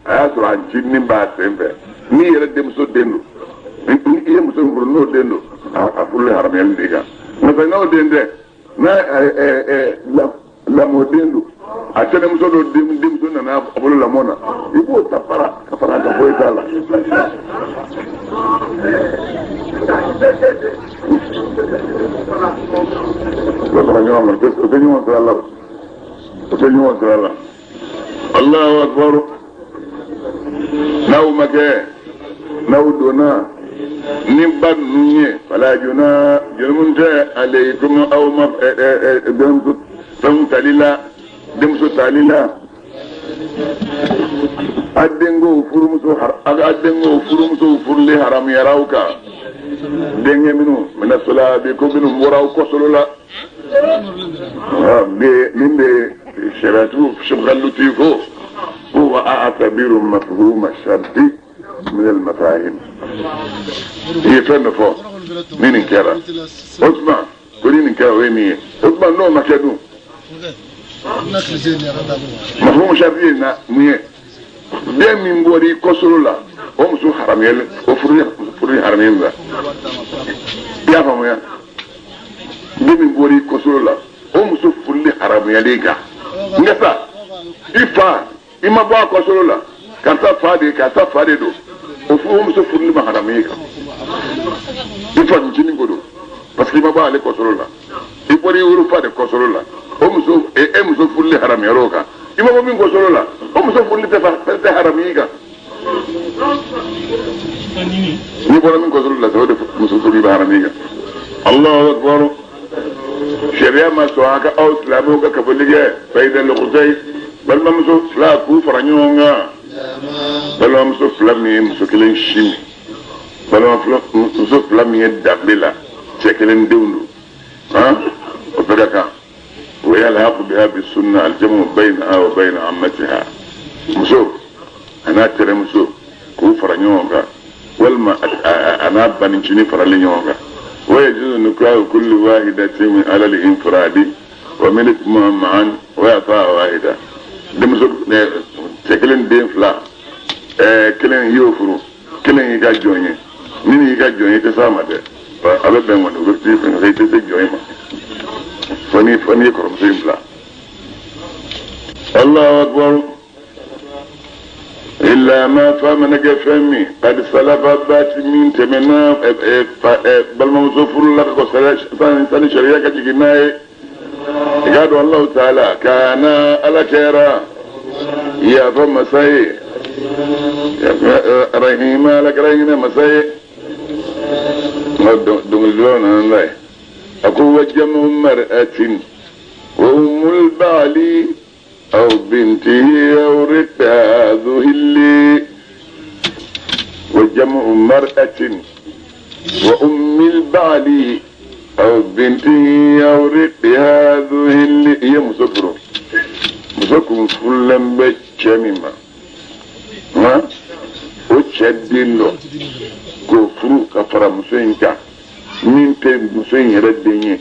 asura anjini ba sembe ni yere dem so dendo ni yem so no dendo a fulle haram yel diga na fa no dende na la modendo a tene muso do dem so na abulu la mona ibo tapara da boy tala Allahu akbar naw make naw dona ni bad nunye fala juna julmunta alaykum aw ma dem talila addengo furumso furli haram yarawka denge minu mina sala be ko minu moraw ko solola be linde sharatu shughalluti ko هو أعتبر مفهوم الشرط من المفاهيم هي فن فوق مين انكرا اسمع كلين انكرا ويني اسمع نو ما كانوا مفهوم شرطي نيه ده من بوري كسرولا هم سو حرام يل وفري حرام يل يا فهم يا ده من بوري كسرولا هم سو فري حرام يليكا ngasa ifa ima ba ko solola ka ta fade do o fu mu so furni ma haramika ifa njini godo parce que ima ba le ko solola i bori wuru fade ko solola o mu so mu so furli haram yaroka ima ba min ko solola o mu so furli te haramika ni bora min ko solola so de mu so furli haramika Allahu akbar sharia ma so aka au islamu ka kabulige faida luqtai bal mamso la ku faranyonga bal mamso flami muso kelen shimi bal mamso flami dabila chekelen deundu ha operaka wa yalhaq biha bis sunnah al jamu bainaha wa bain ammatiha muso ana tere muso ku faranyonga wal ma ana banin chini faranyonga ويجوز نكاح كل واحدة من على الانفراد ومنكما معا ويعطى واحدة دمسك تكلن دين فلا كلن يوفرو كلن يجا جوني من يجا جوني تسامد فأبا بين ونغرتي فين غيتي تجوني ما فني كرم سيمفلا الله أكبر إلا ما فهمنا فهمي قد سلفت بات من تمنا بل موصوفر لك وسلسان شريعة جناي قالوا الله تعالى كان على كيرا يا فم مساي رحيما لك رحينا مساي دون الله أقوى جمع مرأة وأم البعلي أو بنته أو رثها ذو هلي وجمع مرأة وأم البعل أو بنته أو رثها ذو هلي هي مسكر فلن بجميما ما وشدين له كفر كفر مسوينك من تين مسوين يردني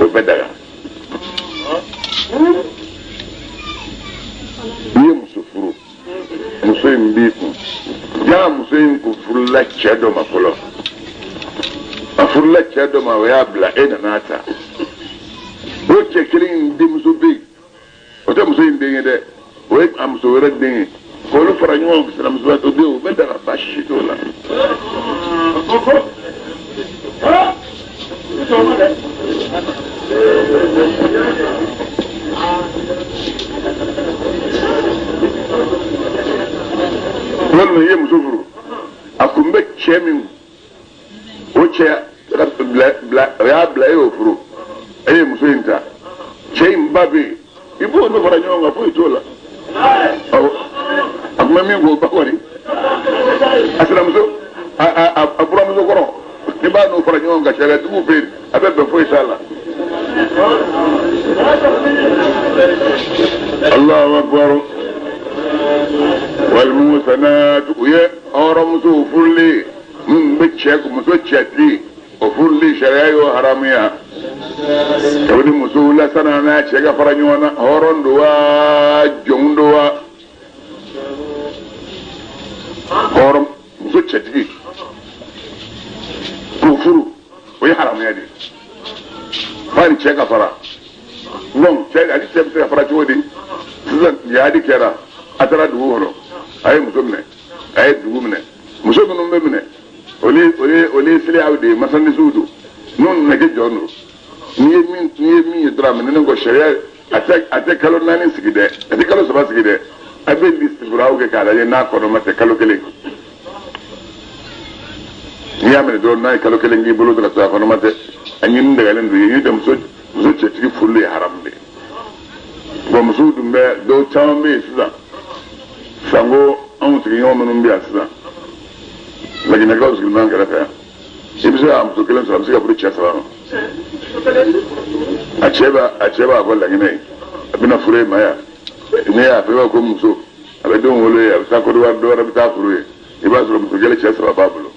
وبدأ ye muso furu muso in bi kun ya muso in kun furula cɛ dɔ ma fɔlɔ a furula cɛ dɔ ma o y'a bila e nana ta o cɛ kelen in denmuso bɛ yen o tɛ muso in den ye dɛ o ye a muso wɛrɛ den ye k'olu fara ɲɔgɔn kan sinamusoya to den o bɛ daga baasi t'o la. walima ye muso furu a kun bɛ cɛ min o cɛ o y'a bila e y'o furu e ye muso in ta cɛ in ba bɛ yen i b'o n'o fara ɲɔgɔn kan foyi t'o la awɔ a kun bɛ min k'o ba kɔni a sinamuso a buramuso kɔrɔ n'i b'a n'o fara ɲɔgɔn kan sariyatigiw fɛ yen a bɛ bɛn foyi t'a la. Allahu akbar والموسنات ويا أورمسو فلي من بتشك مسو تشتي وفلي شرعي حرامية تودي مسو لا سنة نا تشجع فرانيونا هورون دوا جون دوا horom muso cɛtigi k'o furu o ye haramuya de ye f'a ni cɛ ka fara bon cɛ ani cɛ bɛ se ka fara cogo di sisan jihadi kɛra a taara dugu kɔnɔ a ye muso minɛ a ye dugu minɛ muso minnu bɛ minɛ olu ye seliyaw de ye masandisiw don n'u nana kɛ jɔn don n'i ye min ye dɔrɔn a minɛnen kɔ sariya a tɛ kalo 4 sigi dɛ a tɛ kalo 3 sigi dɛ a bɛ lisiburaw kɛ k'a lajɛ n'a kɔnɔma tɛ kalo 1 n'i y'a minɛ dɔrɔn n'a ye kalo 1 k'i bolo dɔrɔn a kɔnɔma tɛ a ɲini dagalen don ye i tɛ muso cɛtigi furu ye haram de bon musow dun bɛ dɔw caman bɛ yen sisan sanko anw sigiɲɔgɔn minnu bɛ yan sisan laginɛkaw sigilen b'an kɛrɛfɛ yan i bɛ se ka muso 1 sɔrɔ a bɛ se ka furu cɛ 3 ma a cɛ b'a fɔ laginɛ ye a bɛna furu ye ma yan ne y'a fɛ i b'a ko muso a bɛ denw wolo ye a bɛ taa Côte d'Ivoire dɔ wɛrɛ bɛ taa furu ye i b'a sɔrɔ muso kelen cɛ 3 b'a bolo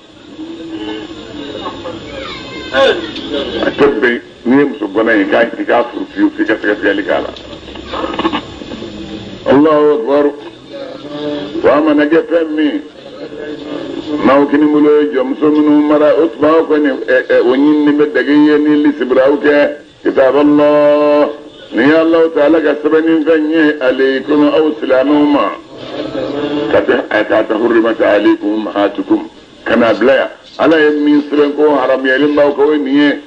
a tɛ bɛn n'i ye muso gɔnna ye i k'a furu fiyewu f'i ka sɛgɛsɛgɛli k'a la Allahu akbar wa mana kɛ fɛn min n'aw kini bolo ye jɔnmuso minnu mara o tuma aw kɔni o ɲinini bɛ dege ye ni lisibiraw kɛ kitab Allah ni ye Alahu Taala ka sɛbɛnni fɛn ye alaykum aw silamɛw ma ka ta hurrimat alaykum ummahatukum kana bila yan ala ye min sɛbɛn ko haramuyalen b'aw kan o ye nin ye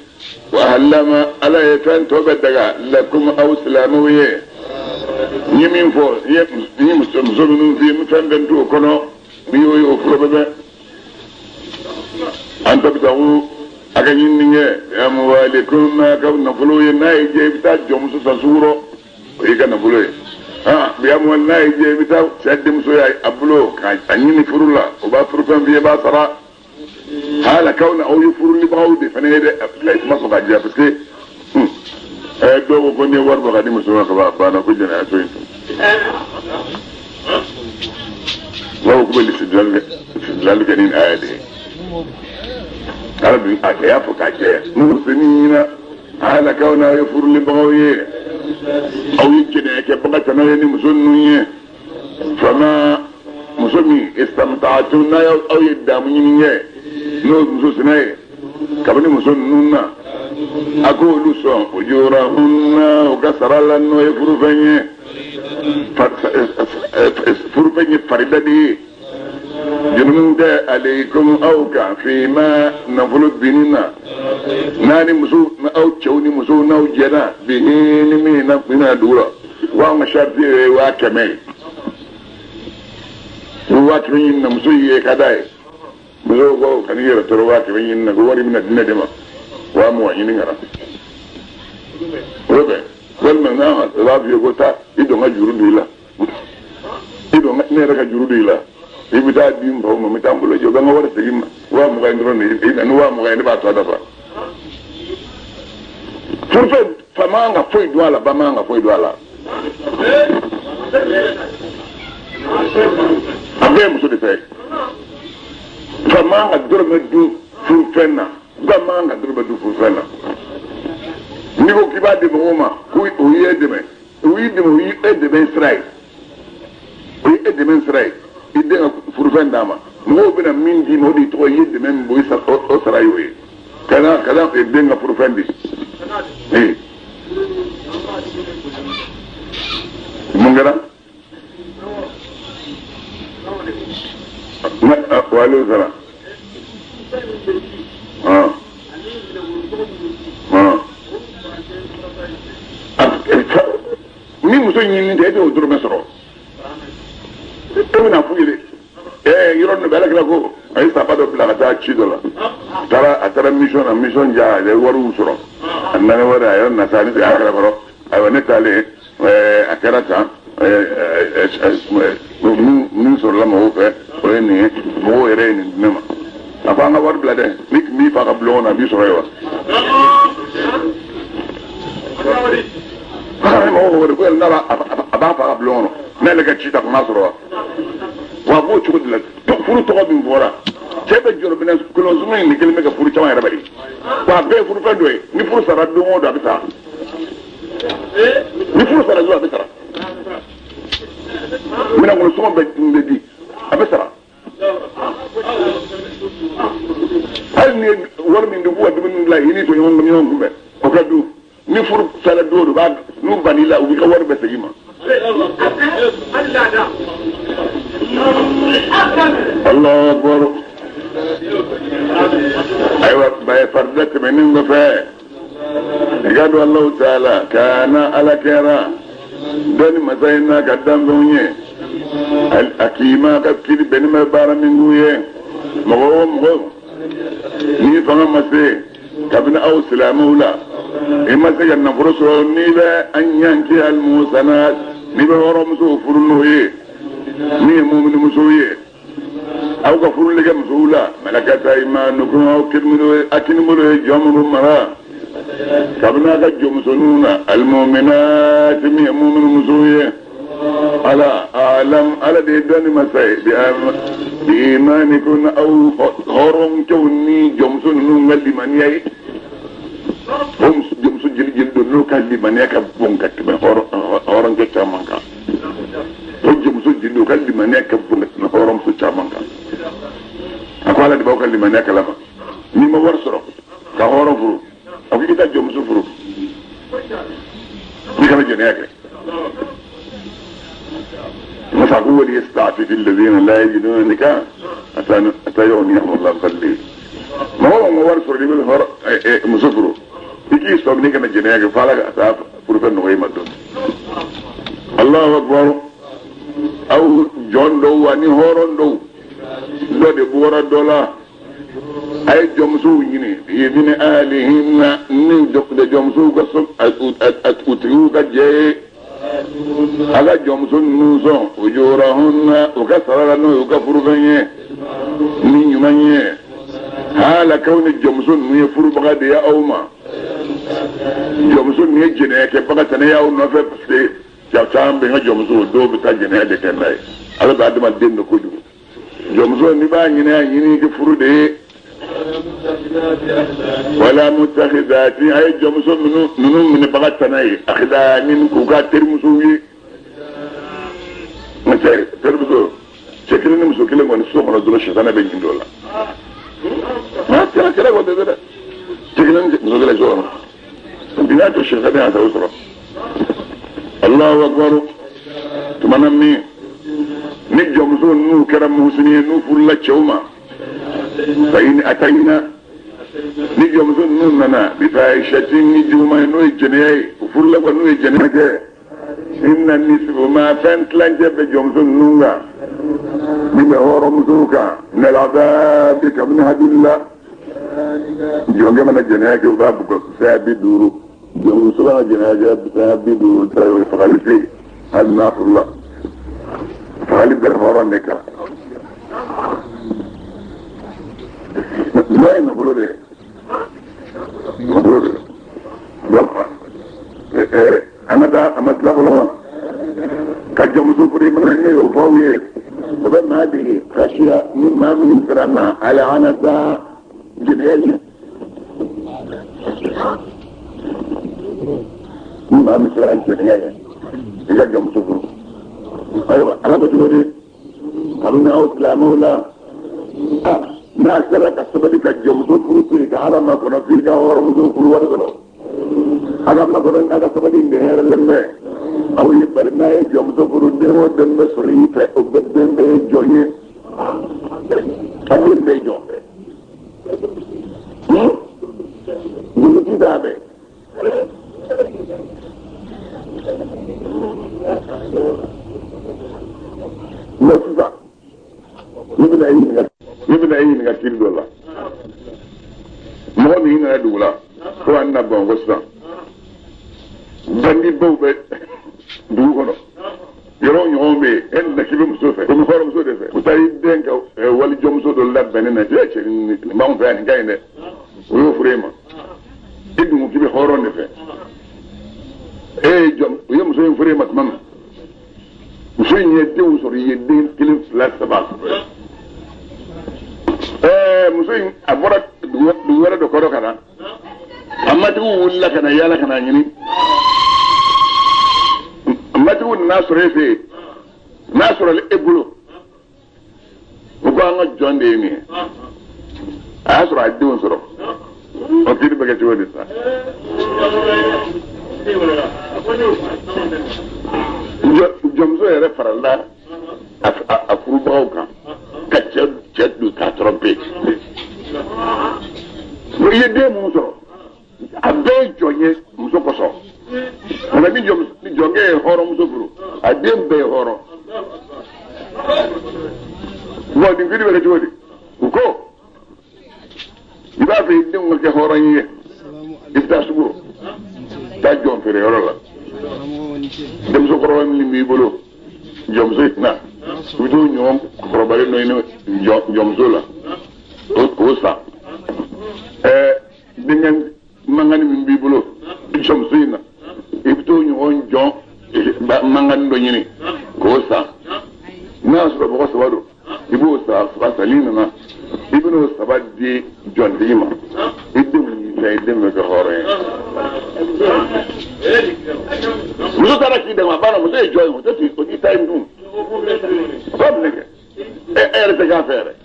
wa halama ala ye fɛn tɔ bɛ daga lakum aw silamɛw ye n ye min fɔ n ye muso minnu f'i ye n fɛn fɛn t'o kɔnɔ n'i y'o ye o fɔlɔ bɛ an tabtagu a ka ɲinini kɛ amwalikum n'a ka nafolo ye n'a ye diya i bɛ taa jɔnmuso san sugu rɔ o y'i ka nafolo ye bi amwali n'a ye diya i bɛ taa cɛ denmuso ye a bolo k'a ɲini furu la o b'a furu fɛn f'i ye i b'a sara halakaw na aw ye furulibagaw de fana ye dɛ i ma sɔn k'a diya parce que dɔw ko n'i ye wari bɔ ka di muso ma ka ban a banna ko jɛnɛya to yen bawo k'u bɛ lisibidilali kɛ ni aya de ye ala dun a y'a fɔ k'a jɛya musonin ɲina halakaw na aw ye furulibagaw ye aw ye jɛnɛyakɛbaga tana ye ni muso ninnu ye fama muso min istamta'tum n'a aw ye damu ɲini kɛ n'o ye muso sinɛ ye kabini muso ninnu na a k'olu sɔn ujurahunna u ka sara la n'o ye furufɛn ye furufɛn ye farida de ye junumun tɛ alaykum aw kan fima nafolo binni na n'a ni muso aw cɛw ni musow n'aw jɛna bihi ni min na dugu la wa ka sariti ye 100 ye ni 100 ɲini na muso ye ka d'a ye muso ko kan'i yɛrɛ tɔɔrɔ 100 ɲini na ko wari bɛna di ne de ma 20 ɲini kana o bɛ walima n'a b'a f'i ye ko taa i dɔn ka juru don i la ne yɛrɛ ka juru don i la i bɛ taa di n baw ma n bɛ taa n bolo jɔ o bɛ n ka wari segin ma 20 in dɔrɔn de ni 20 in ne b'a tɔ dafa furufɛ fa man kan ka foyi don a la ba man kan ka foyi don a la a bɛɛ ye muso de fɛ fa man kan ka dɔrɔmɛ dun furufɛn na ba man kan ka dɔrɔmɛ dun furufɛn na n'i ko k'i b'a di mɔgɔw ma k'u y'i dɛmɛ u y'i dɛmɛ sira ye o ye dɛmɛ sira ye i den ka furufɛn d'a ma mɔgɔw bɛna min d'i ma o de tɔgɔ ye dɛmɛ min bɔ o sara y'o ye ka na den ka furufɛn di mun kɛra walew sara ni muso ɲinini tɛ e t'o dɔrɔmɛ sɔrɔ e bɛna f'u ye dɛ yɔrɔ dɔ bɛ Alakira ko a ye saba dɔ bila ka taa ci dɔ la a taara mission na mission ja a ye wariw sɔrɔ a nana wari a yɔrɔ na sa ni sigi Alakira kɔrɔ ayiwa ne taalen a kɛra tan min sɔrɔla mɔgɔw fɛ o ye nin ye mɔgɔw yɛrɛ ye nin di ne ma a ko an ka wari bila dɛ ni tun b'i fa ka bulon kɔnɔ a b'i sɔrɔ ye wa mɔgɔw wari ko yɛlɛ a b'a fa ka bulon kɔnɔ ne yɛrɛ ka ci ta kuma sɔrɔ wa b'o cogo de la furu tɔgɔ min fɔra cɛ bɛ jɔrɔ minɛ kolonsumu in de kelen bɛ ka furu caman yɛrɛ bari wa a bɛɛ ye furufɛn dɔ ye ni furu sara don o don a bɛ sara ni furu sara don a bɛ sara minɛnkolo sɔngɔ bɛ di a bɛ sara ni war min du wadu min la yini to yon gumbe o ka du ni furu sala do ba nu banila ubi ka war be sayima الله أكبر أيوة بيفردت من الوفاء قالوا الله تعالى كان على كرا دون مساينا قدام دوني الأكيمة كبكير بين مبارا من قوية مغو ني فما مسي كابن أو سلامولا إما سيجن نفرسه نيبا أن ينكي الموسنات نيبا ورمسه فرنوه ni mu'min musuye aw ka furu lege musula malakata imanukum aw kirminu akinmulu jamru mara kabna ka jumsununa almu'minat mi mu'min musuye ala alam ala de dani masay bi imanikum aw horon kawni jumsunun ngalli man yayi hum jumsu jil do no kalli man yaka bonkat be horon ke tamanka jindo kalli maneka bunga na horom su chamanka akwala di bawkal li maneka lama ni ma war soro ka horom furu afi kita jom su furu ni kala jene yake masa ko wali yastafi fil ladina la yajiduna nikah atayuni Allah qalli ma war soro di hor musufuru iki so ni kana jene yake fala ka ta furu kan no yima don Allahu akbar aw jon do wani horon do de bora dola ay jomsu nyini yidini alihinna ni de jomsu ko so at utriu ka je aga jomsu nuzo ujurahunna ukasara no ukafuruganye ni nyumanye hala kawni jomsu ni furu baga de ya awma jomsu ni jene ke baga tane ya no fe parce ya tambe nga jomso do bi tajene de kenay ala ba dama den ko ju jomso ni ba nyini ke furude wala mutakhidati ay jomso nunu min bagatana akhida min ko ga termuso wi mate termuso chekile ni muso kile ngoni so kono do shetana be jindola ma kala ko de de chekile ni muso kile so bina to shetana ta usra الله أكبر تمنمي نجم زون نو كرم مسنين نو فلا شوما فإن أتينا نجم زون نو منا بفاحشة نجوم نو الجنيه وفلا ونو الجنيه إن النسب ما فانت لنجب بجم زون نوغا بمهور مزوكا من العذاب كمن هد الله جونجا من الجنيه وبابك سابي دورو يوم صلاة جنازة بسبب دور فغالب لي هذا ما أخذ الله فغالب بالفورة النكرة لا ينقلوا لي نقلوا لي أنا دا أمثله الله كجم سفري من هني وفاوي وبما هذه خشية مما من فرما على عنسى جنازة ما مثل الدنيا إذا جم سفر أيوة أنا بتقولي قالوا أو سلامه لا ما أكثرك السبب كجم سفر في كهذا ما كنا في كهور سفر ورثنا هذا ما كنا هذا سبب إنهار لما أو يبرنا جم سفر الدين ودم بسري فأبدن بيجوني أبدن بيجون بقول كتابه نفسا يبدأ أي نكيل دولا مهم هنا دولا هو أن نبغى وسنا بندي بوب دوغنا يرون يومي إن نكيل مسوفة كم خارم مسوفة وتاي دينك والي جم مسوف دولا بنينا جاش ما هو فاهم كاينه ويوفريما إدم كيف خارون نفه جم يوم مسوي فريمة مم مسوي يدين وصري يدين كلم ثلاث سبعة مسوي أبورك دوّرة دكتور كذا أما تقول لك أنا يا لك أنا يعني أما تقول الناس ريفي ناس رالإبلو وقاعد جون ديمي asro adun soro o kidi baga ci woni sa jom so yere faralla a furu baw kan ka ceddu ka trompe mo yede mo soro abe jonye muso koso ona mi jonge horo muso furu adem be horo mo di kidi baga ci woni ko iba fe dem ke horo yi ifta sugo ta jom fere horo la dem so ko mi mi bolo jom so na wudo nyom ko bare no ino jom so la o sa dengan mangani min bi bolo jom so na ibto nyom jom mangan do nyini ko sa na so ko so wado ibo sa salina na ibnu sabadi jon dima idum ni say dem ko hore muso tara ki dem bana muso e joy muso ti ko time dum comme ne te ga faire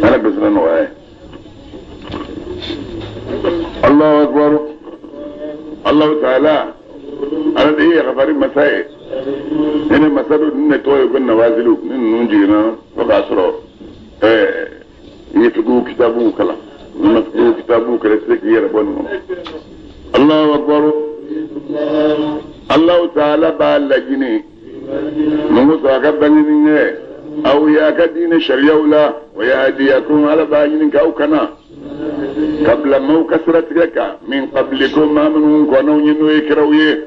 ana bezna no ay Allahu akbar Allah ta'ala ana di khafari masai ene masalu ne to yo gonna wazilu nin nun jina ko kasro yitu kitabu kala نفسه كتابه كرسلك يربون الله أكبر الله تعالى بالجني موسى كبني أو يا كدين شريولا ويهديكم على باجنك أو كنا قبل ما كسرتك من قبلكم ما منهم كانوا ينوي كرويه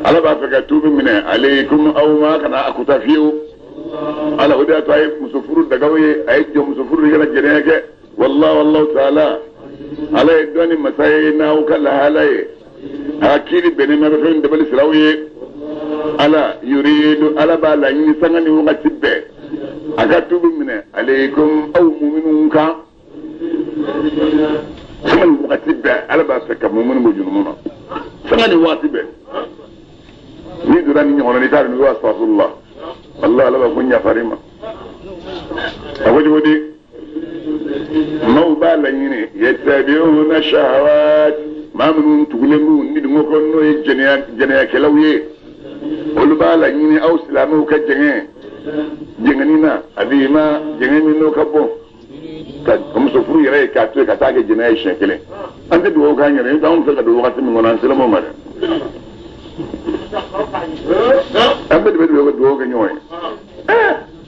على بافك توب من عليكم أو ما كان أكتفيو على هدى طيب مسافر دعوي أيد مسافر رجال جنيك والله تعالى على الدنيا مساينا وكلا عليه أكيد بيننا بين دبل سراوي على يريد على بالا ينسانني وقتبه أكتب منه عليكم أو مؤمنون كا سمن وقتبه على باسك مؤمن بجنونا سمن وقتبه نيدراني نقول نتار نقول أستغفر الله الله لا بكون يا فريمة أقول موبالا يني يتبعون الشهوات ما من تغلمون ندمو كنو جنيا كلاوي ولبالا يني أو سلامو كجنيا جنينا أبيما جنينا نو كبو كم سفري رأي كاتوي كتاك جنيا شكله أنت دوو كان يري داون سلك دوو كاتم منان سلامو مره أبد دوو كان يوي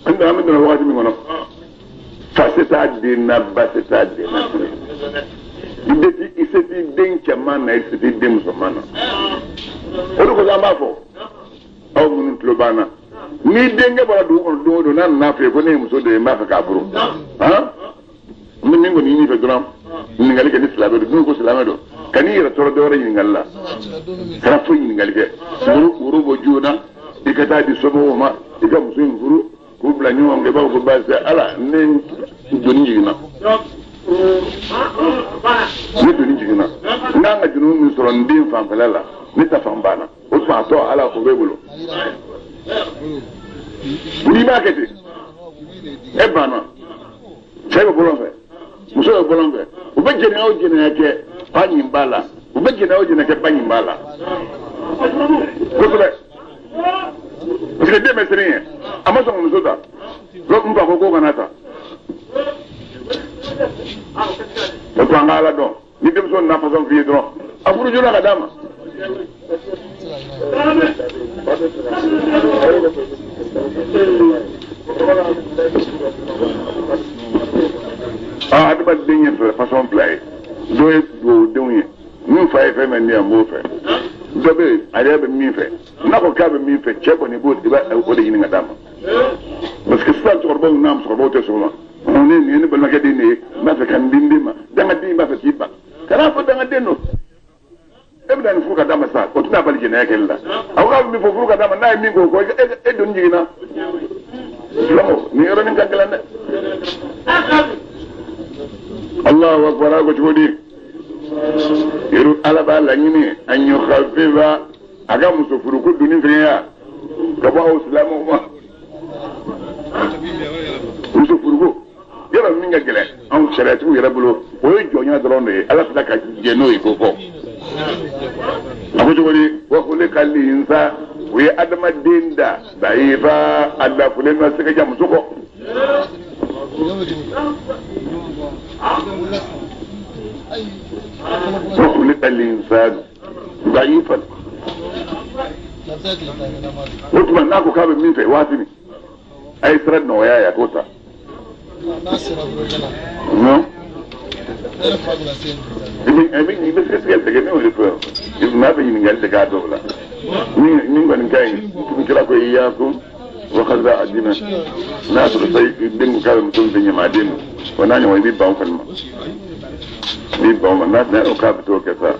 أنت أمد دوو كاتم منان fasita dina basita dina ideti iseti den chamana iseti dem somana odo ko zama fo aw munun tlobana ni denge bala do nan na fe ko ne muso de ma fa kaburu ha min ningo ni fe drum ni ngali ke islamu do ko islamu do kani ra toro do ra ni ngalla kara fo ni ngali ke wuru bo juna ikata di sobo ma iga muso nguru kubla nyonge ba ko base ala ne doni jigina ne doni jigina nanga junu mi soro ndin fam falala ni ta fam bana o fa to ala ko bebulo ni ma kete e bana sai ko bolon fe muso ko bolon fe o be jene o jene yake pani mbala o be jene o jene ke pani mbala ko be parce que des mesrien amaso muso da ro mba ko ganata ko to ngala do ni dem son na façon vie do afuru jula ka dama adba denye façon play do donye min fa fe men ni amo fe dobe arebe mi fe na ko ka be mi fe cheko ni bo diba o de yinga dama parce que ça torbo nam so bo te so on est ni bal magade ni ma fe kan dindi ma danga di ma fe tiba kana fo danga denno ebdan fu ka dama sa ko tuna bal jina yakella awga mi fo fu ka dama na mi ko e don jigina lamo ni ero ni kangalande Allahu akbar ko jodi iru alaba la nyini an yukhaffifa aga musufuru ku dunin fiya ka ba islamu ma muso furuko yɔrɔ min ka gɛlɛn anw sariatigiw yɛrɛ bolo o ye jɔnya dɔrɔn de ye ala fila ka jɛ n'o ye ko fɔ a ko cogo di wa ko ne ka linsa o ye adamaden da dayifa a dafulen na se ka ja muso kɔ wa ko ne ka linsa dayifa o tuma n'a ko k'a bɛ min fɛ waati min a ye sira nɔgɔya ye a k'o ta non i bɛ sɛgɛsɛgɛli tigɛ ne y'o de fɔ n'a bɛ ɲininkali de k'a dɔw la min kɔni ka ɲi tumi kɛra ko i y'a ko wakasa a dina n'a sɔrɔ sa den ko k'a bɛ muso min fɛ ɲamaden ma wa n'a ɲɔgɔn i b'i ban o fana ma i b'i ban o ma n'a tɛna o k'a bɛ t'o kɛ sa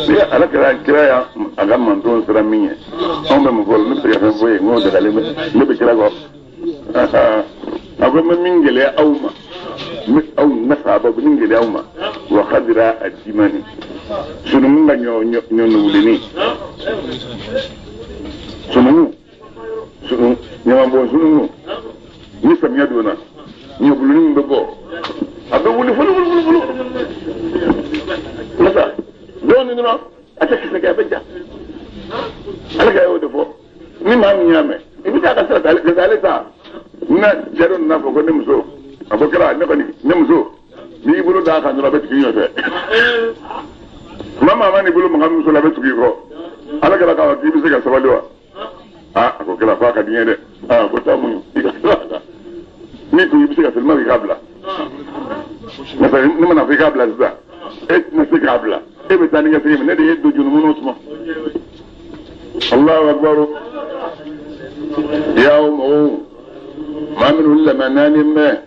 ni ala kira ya a ka mantonw sera min ye anw bɛ mun fɔ ne bɛ se ka fɛn fɔ ye n k'o dagalen bɛ ne bɛ kira kɔ a ko n bɛ min gɛlɛya aw ma aw n ka saaba bɛ min gɛlɛya aw ma wa hadira a dimani sunumu ka ɲɔnuwulini sunumu ɲamanbɔn sunumu ni samiya donna ɲɔbuluni bɛ bɔ a bɛ wuli fɔlɔ masa dɔɔni dɔrɔn a tɛ kisɛ kɛ a bɛ ja ala ka y'o de fɔ ni maa min y'a mɛn i bɛ taa ka sira ta ale ta na cɛ dɔ nana fɔ ko ne muso a ko kɛra ne muso n'i y'i bolo d'a kan dɔrɔn a bɛ tugu i nɔfɛ maa ma n'i bolo maga muso la a bɛ tugu i kɔ ala kɛra k'a fɔ k'i bɛ se ka sabali wa a ko kɛra f'a ka di n ye dɛ a ko taa mun i ka sira kan n'i ko i bɛ se ka selima k'i k'a bila ne mana fɔ i k'a bila sisan e tɛna se k'a bila e bɛ taa ni ka segin ne de ye don junumunw suma Allahu akbar yaw mɔgɔw maa minnu lamɛnnaani mɛn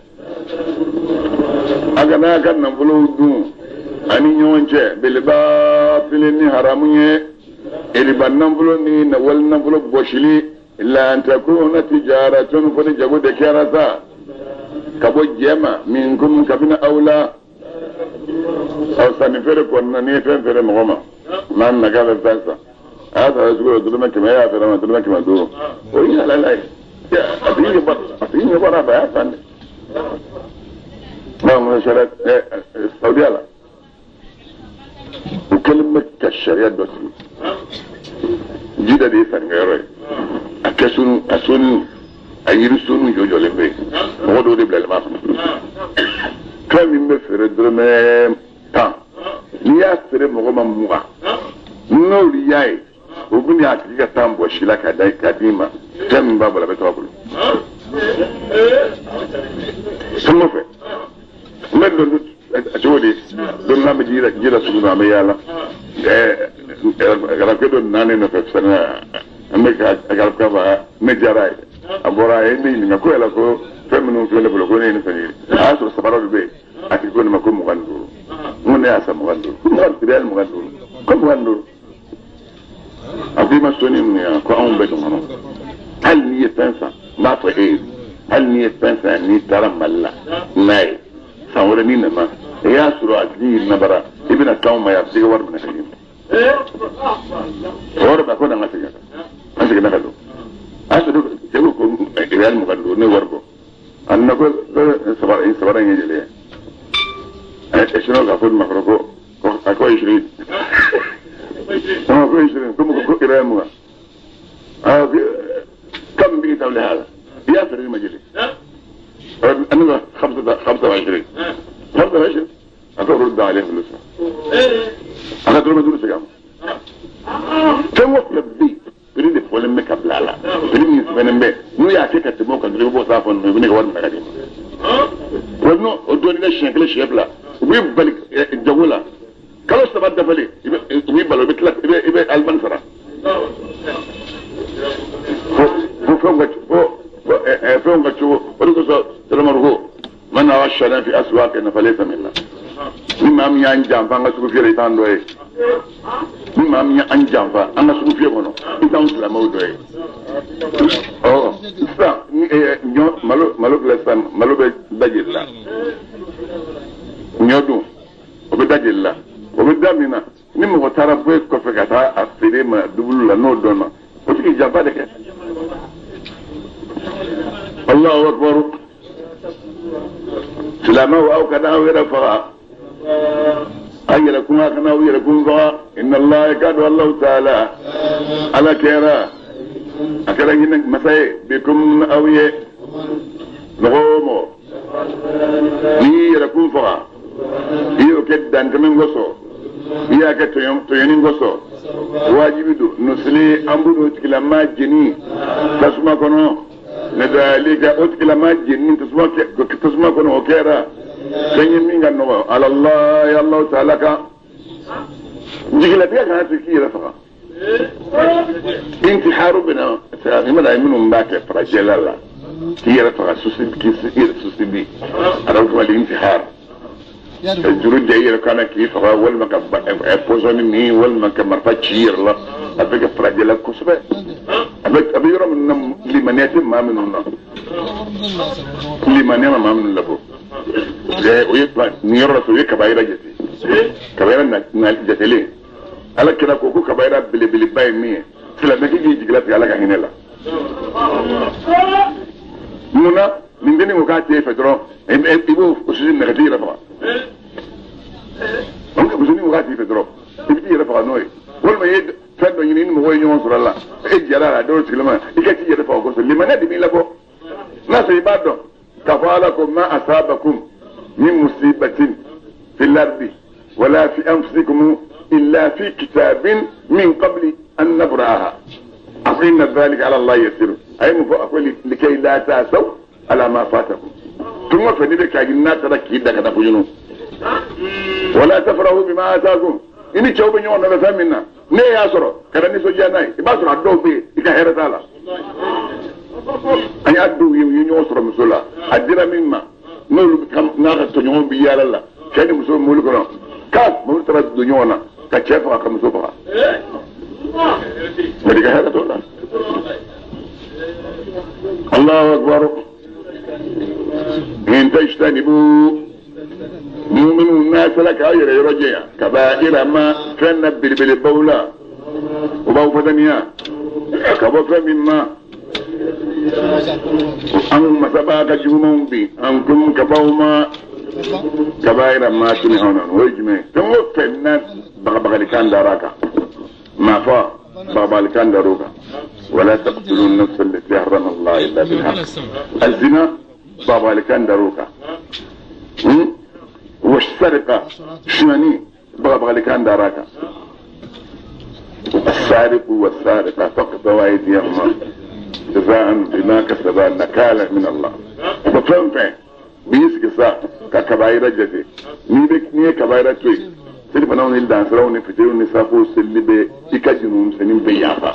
a kana ka nafolow dun ani ɲɔgɔn cɛ belebaa fili ni haramu ye eriba nafolo ni wali nafolo bɔsili lan takuna tijaratun fo ni jago de kɛra sa ka bɔ jɛ ma minkum kabini aw la aw sanni feere kɔnɔna n'i ye fɛn feere mɔgɔ ma maa min na k'a bɛ fɛn san a y'a sara sugu la dɔrɔmɛ kɛmɛ e y'a feere ma dɔrɔmɛ kɛmɛ duuru o ye halala ye a tigi ɲɛ bɔra a fɛ a y'a san de n sariya Saudiya la u kɛlen bɛ ka sariya dɔ sigi ji da de ye sannikɛyɔrɔ ye a kɛsunu a sonu a yirisonu jɔjɔlen bɛ yen mɔgɔ dɔw de bilalen b'a kɔnɔ fɛn min bɛ feere dɔrɔmɛ 10 n'i y'a feere mɔgɔ ma 20 n'olu y'a ye o bɛ n'a tigi ka taa bɔ si la k'a d'i ma fɛn min b'a bolo a bɛ tɔgɔ bolo sɔngɔ fɛ n bɛ dɔn a cogo di don n'a bɛ ji la sugu la an bɛ yaala garabukɛ dɔ nana ne nɔfɛ sisan an bɛ ka garabukɛ faga ne diyara a ye a bɔra a ye ne ɲininka ko yala ko fɛn minnu filɛ ne bolo ko ne ye ne fɛn ye a y'a sɔrɔ sabara dɔ bɛ yen a tigi ko ne ma ko 25 n ko ne y'a san 25 ko 25 ko 25 a ko i ma sɔnni mun ye ko anw bɛ ɲɔgɔn kɔnɔ hali n'i ye fɛn san n b'a fɔ e ye hali n'i ye fɛn san n'i taara Mali la n'a ye san wɛrɛ n'i nana e y'a sɔrɔ a tigi yiri nabara i bɛna taa anw ma yan a bɛ se ka wari minɛ ka d'i ma o yɔrɔ bɛɛ ko na n ka segin an seginna ka don a y'a sɔrɔ cɛ ko real 25 ne wari bɔ a nana ko sabara in ye jeli ye a sinɔ k'a fɔ nin ma kɔrɔ ko a ko 20 ko 20 ko real 20 كم بقيت أولي هذا ياسر المجلس أنا 25 أقول رد عليه فلوسه أخذت له مدرسة كم كم وقت البيت بريد ولا مكب لا بريد من سبعين بيت مو يعطيك التموك اللي هو صافن يبني قواد من قديم وابنه ودوني ليش كل شيء يبلا ويبلغ الجولة كلش تبدأ فلي ويبلغ بيتلك يبقى المنصرة فهم قتشوا ورقصوا تلمرغو من أوشنا في أسواقنا فليس منا مما أمي أنجام فأنغسوا في ريتان دوئي مما أمي أنجام فأنغسوا في غنو إذا سلامو دوئي إسلام ملوك لسان ملوك دجل الله نيودو وبدجل الله وبدامنا نمو وطرفوه كفكتا أفسيري ما دبلو لنو دونا وتكي جابا دكت الله أكبر سلامه أو كذا ويرفع أي لكم كنا ويركم فا إن الله كاد والله تعالى على كيرا أكرهين مساء بكم أويه نغومو يركم فا يوكد دان كمن غصو ياك توينين غصو واجبدو نسلي أمبو تكلما جني تسمع كنو نداليك أتكلما جني تسمع كنو كيرا سنين من غنو على الله يا الله تعالى كا جيلا بيا كانت كيرا فا انتحار بنا ما لا يمنون باك فرجل الله كيرا فا سوسي بي أروح الانتحار الجرود جاي كان كيف أول ما كان بوزون مي أول ما كان مرفاتشير لا أبيك فرجل كوسبة أبي يرى من لمنيات ما مننا لمنيات ما من لبو ويطلع نيرة سوية كبايرة جتي كبايرة جتلي على كده كوكو كبايرة بلي باي مية سلا نكى جي جلات على كهينلا منا من دني مكاتي فدرو إبو أسجن نكتي رفع ممكن أسجن مكاتي فدرو إبتي رفع نوي كل ما يد فدو ينين مهوي يوم صار الله إجرا دور سلمان إكتي رفع قصة لما ندي مين لبو ناس يبادو كفالكم ما أصابكم من مصيبة في الأرض ولا في أنفسكم إلا في كتاب من قبل أن نبرأها أفإن ذلك على الله يسير أي مفأقول لكي لا تأسوا على ما فاتكم ثم فنبك أجلنا تركي إذا كتفجنوا ولا تفرحوا بما آتاكم إني تشوف نيوان نفسها منا نيه أسروا كرني سجاناي إباسروا عدو بي إكا هيرتالا أن يأدوا ينيوصر مسؤولا أدرى مما نقول ناقص تنيون بيالا لا كان مسؤول مولكنا كاس مولترا دنيونا كشافها كمسوفها ملك هذا تولا الله أكبر إن تجتنبوا مؤمنوا الناس لك غير يرجع كبائر ما كان بالبولا وبوفة دنيا كبوفة مما أنهم سباك جمعهم بي أنكم كبوما كبائر ما تنهون ويجمع توفى الناس بغبغلكان داراكا ما فا بغبغلكان داروكا ولا تقتلوا النفس التي حرم الله إلا بالحق الزنا بغبغلكان داروكا والسرقة شناني بغبغلكان داراكا السارق والسارقة فقطوا أيديهما جزاء بما كسبا نكالا من الله بفهم فين بيسك سا ككبائر جدي ني كبائر توي سيدي فناون الدان سراوني فتيروني سافو سلبي إكاجنون سنين بيافا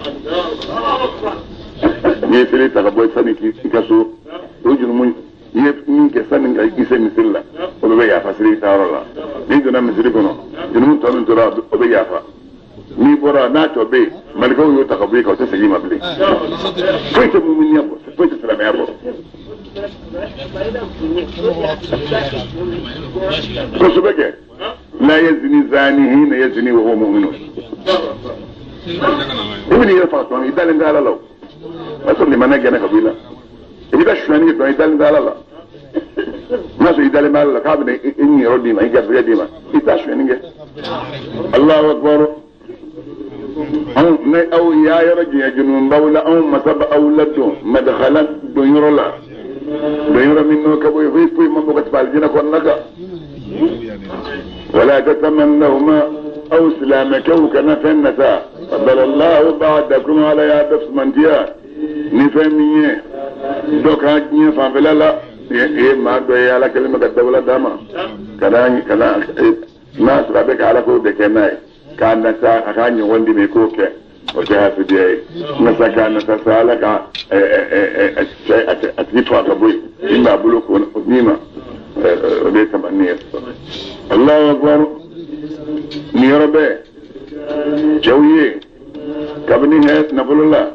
ني سيدي تغبوي سنين كيكاسو وجنون مين كسنين كيسي مسلا وبيافا سيدي تارولا ني دونا مسيدي كنو جنون تانون ترى وبيافا ni bora na to be malgo yo ta kabri ka ta sayi mabli foi ta mu'min yabo foi ta salama yabo ko subake la yazni zani hina yazni wa huwa mu'min ibni yafa to idan ngala law aso ni manage na kabila ibida shwani to idan ngala la naso idan mal ka bne inni roddi ma iga biyadi ma itashwani nge Allahu akbar أو يا رجل جنون بولا أو مسب أولده مدخلا دينولا دينولا منه كبوي في من بقت بالجنة كونك ولا تتمنوا ما أو سلامك وكنف النساء فضل الله بعدكم على يا دفس منتيا نفهميه دوكا جنيه فانفلالا إيه ما دوي على كلمة الدولة داما كذا ناس ربك على كود كناي كان نسا كان يوندي ميكوكه وجهه في دي نسا كان نسا سالك اتريفا كبوي إما بلوك ونيما وليس منير الله أكبر نيربي جوي كابني هات نقول الله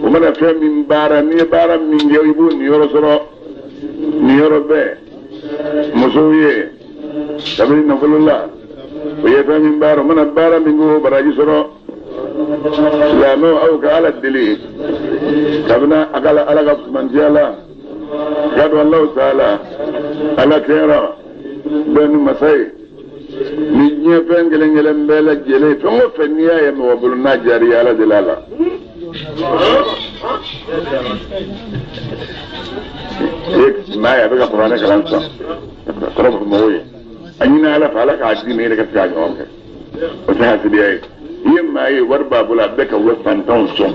ومن أفهم من بارا من جويبون نيرسرو نيربي مسوي كابني نقول الله ويفهم من بارا من البارا من جوه براجي سرو سلامو أو كالة دليل كابنا أقال ألغف من جالا gado Allah taala ala kera ben masai ni nye pengele ngele mbele jele tongo fenia ya mwabulu na jari ala dilala ma ya bega qur'ana kalansa qur'an moye anyina ala fala ka adi me ka ta nyonke o ta hasibi ay yemma yi warba bula beka wa fantan so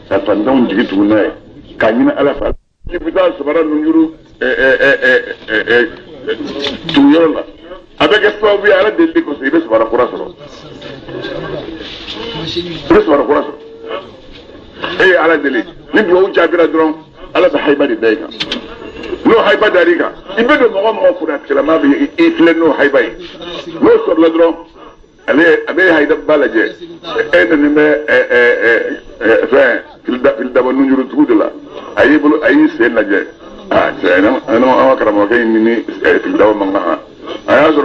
ta fantan jigitu na ka nyina ala fala ni bita sabara nunjuru tu yola abega sawi ala delli ko sibe sabara qur'an sabara qur'an ala delli ni do jabira dron ala ba hayba di dayka no hayba darika ibedo mo funa kelama bi ifle no hayba no so la dron ale abe hayda balaje en ni me fa fil da banu njuru tudula ayibulu ayi sen la je sayna ana awakara mo kay ni fil da manga aya so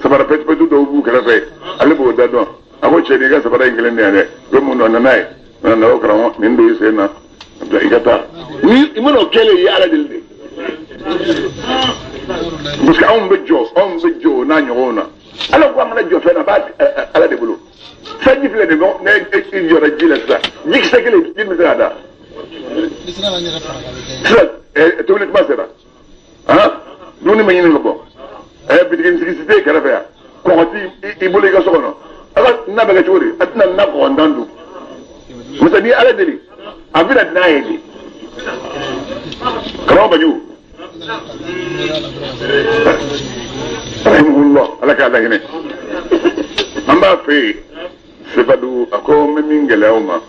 sabara pet pet do bu kala fe ale bo da don ako cheni ga sabara ingelen ne ane be mo no nanai na awakara mo min do sena da igata ni imono kele ya ala dilde muska on bejo na nyona ala ko amana jo fena ba ala de bulu sanyi fle de no ne e jora jila sa dik sekele din misada to ne masera ha duni ma yinin ko bidigin sikisite kala fa ko hoti ibule ga sokono ala na baga tori atna na ko ndandu musani ala deli abira naye كرامة جو رحمه الله لك على هنا أما في سبدو أكون من جلوما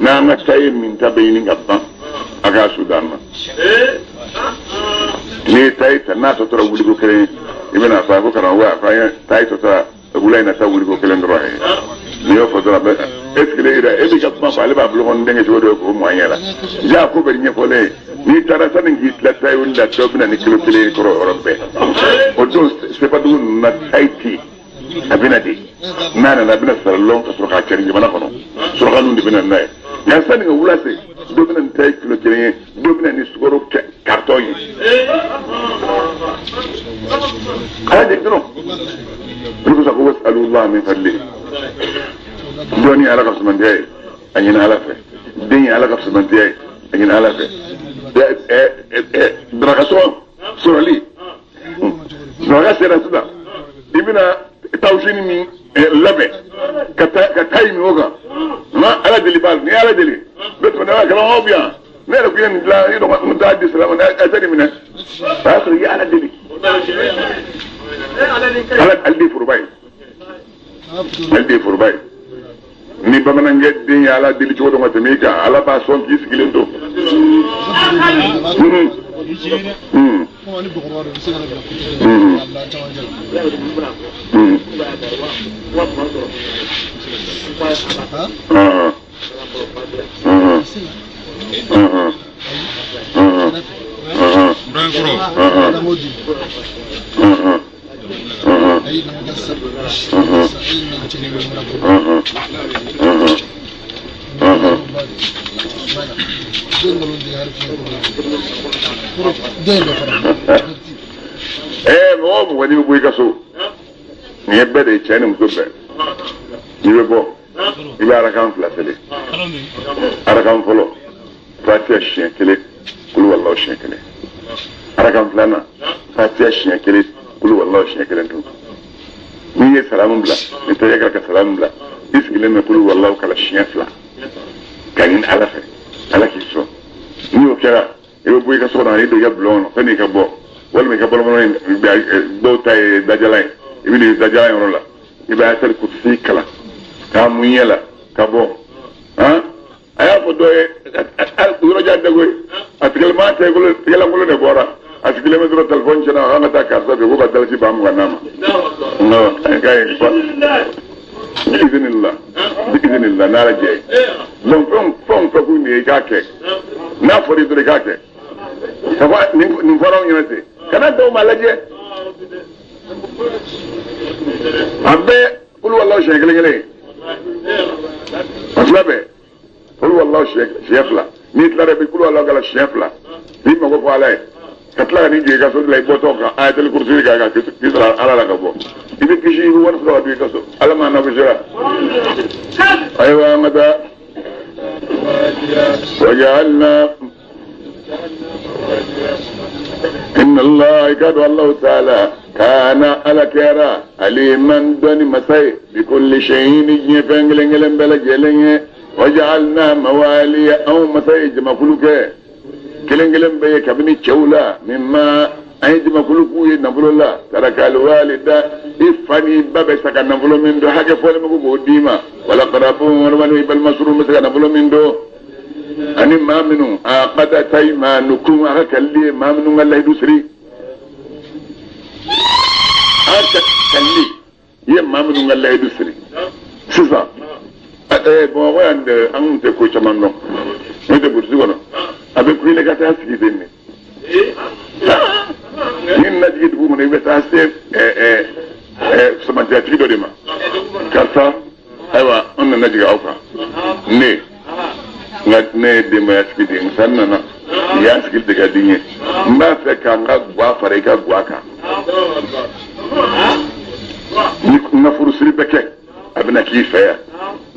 نعم تاي من تبين قطع أكا سودان ني تاي تنا تطرا وليكو كلين ابن أفاكو كنا هو أفايا تاي تطرا أقولين تا وليكو كلين روحي niyo fodora be eskile ira ebi gatma fa le bablu hon denge jodo ko moyela ja ko be nye fole ni tara sanin gi la tay wala to bina ni kilo tele ko rombe o do se pas du na tayti abina di nana na bina salon ko ka keri bana kono so ka nundi bina nay ya sanin ga wula se do bina tay kilo tele do bina ni sugoro carton yi ala de no ko sa ko wasalu allah min fadli doni ala ka sumantiye anyina ala fe deni ala ka sumantiye anyina ala fe dragaso sorali draga sera suda ibina tawshini mi labe ka tay mi oga ma ala deli bal ni ala deli beto na kala obia ne la kuyen la yido mutad islam na atani mina fasu ya ala deli ala aldi furbay aldi furbay ni bamana ngeddi ala dili ci wodo ngata mi ka ala ba son ki sigile do mo wani bu ga so ni bede chani mu be ni be bo ibara kan flatele ara kan folo fatia chien kele kulu wallahu chien kele ara kan flana fatia chien kele kulu wallahu chien kele to ni ye salamun bla ni to yaga ka salamun bla isgile me kulu wallahu kala chien fla kanin ala fe ala ki so ni o kera e bu ga so na ni do ya blon fa ni ka bo wala mi ka bolo mo do tay dajalay ibini dajalay on la iba tel ku fi kala ka muyela ka bo ha aya ko do al duro jadde goy atkal ma tay ko yela ko ne bora atkal me duro telephone chana ha ta ka sa be ko dal ci bam ga nama no kay ko biiznillah nara jey donc fon ko ni ka ke na fori do ka ke safa ni foro ñete kana do malaje abbe kul wallahu shaykh ngale aslabe kul wallahu shaykh la ni tla be kul wallahu gala shaykh la ni mago ko alai katla ni je ga so lay boto ka ayatul kursi ga kisra ala la ka bo ibi kishi won so bi ka so alama na bishara aywa ngada وجعلنا إن الله كاد الله تعالى كان على كيرا عليما دون مساي بكل شيء يفنجلن بلا جلن وجعلنا موالي أو مساي جما كلك كلن بي كبني تشولا مما أي جما كلكو ينبل الله ترك الوالد إفني بابا سكن نبل من دو حاجة فول مكو ديما ولا قرابون ولا يبل مسرور مسكن نبل من دو أني ما منو قد تيما نكون أكلي ما منو الله يدسري أكلي يا ما منو الله يدسري سيسا بوا عند أنت كوي شمان نو أنت برزقنا أبي كوي لك تاسكي ديني نين نجي تبو من يبي تاسف سمعت تريدو ديما كارتا أيوة أنا نجي أوكا ني ne de ma yaskidi sanna yaskil daga dinye mba fe ka nga gwa fare ka gwa ka ni na furusiri beke abina ki feya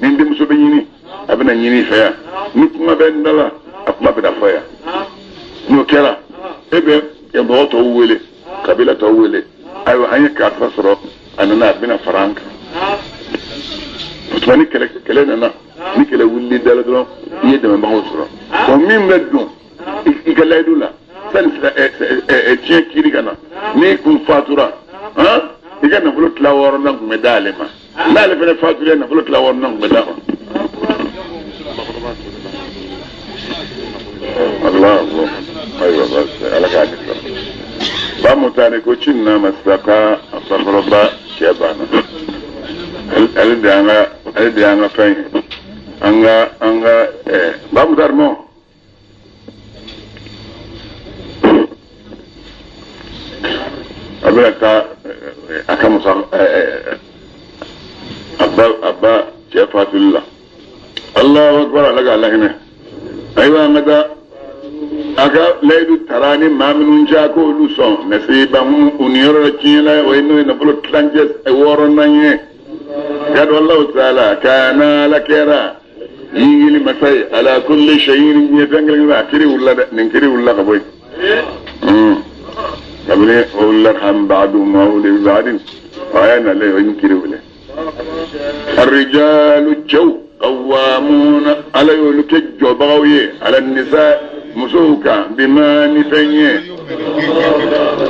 ni ndim so be nyini abina nyini feya ni kuma be ndala akuma be da feya no kera ebe e bo to wele kabila to wele ayo anya ka fasoro anana abina faranka tutmani kele na ni kele wulli dala don yi da ma hosoro ko min meddo ikala dula san tiye kiri kana ni kun fatura ha iga na fulo tlawor nan ku medale ma dale fene fatura na fulo tlawor nan ku medama Allah aywa bas ala ka ni ba mutane ko cinna masaka astaghfirullah kebana al fain anga babu darmo abaka akamusa abba jafatullah Allahu akbar alaga lahina aywa ngada aga laydu tarani maminun jako luson nasiban uniyoro kila wayno na bulu tranjes e woro nanye قال والله تعالى كان لكرا يجي مساي على كل شيء يفنجل نكري ولا قبوي قبل ولا هم بعد ما ولي بعد فانا لا ينكري ولا الرجال الجو قوامون على يلك الجباوي على النساء مسوكا بما نفنيه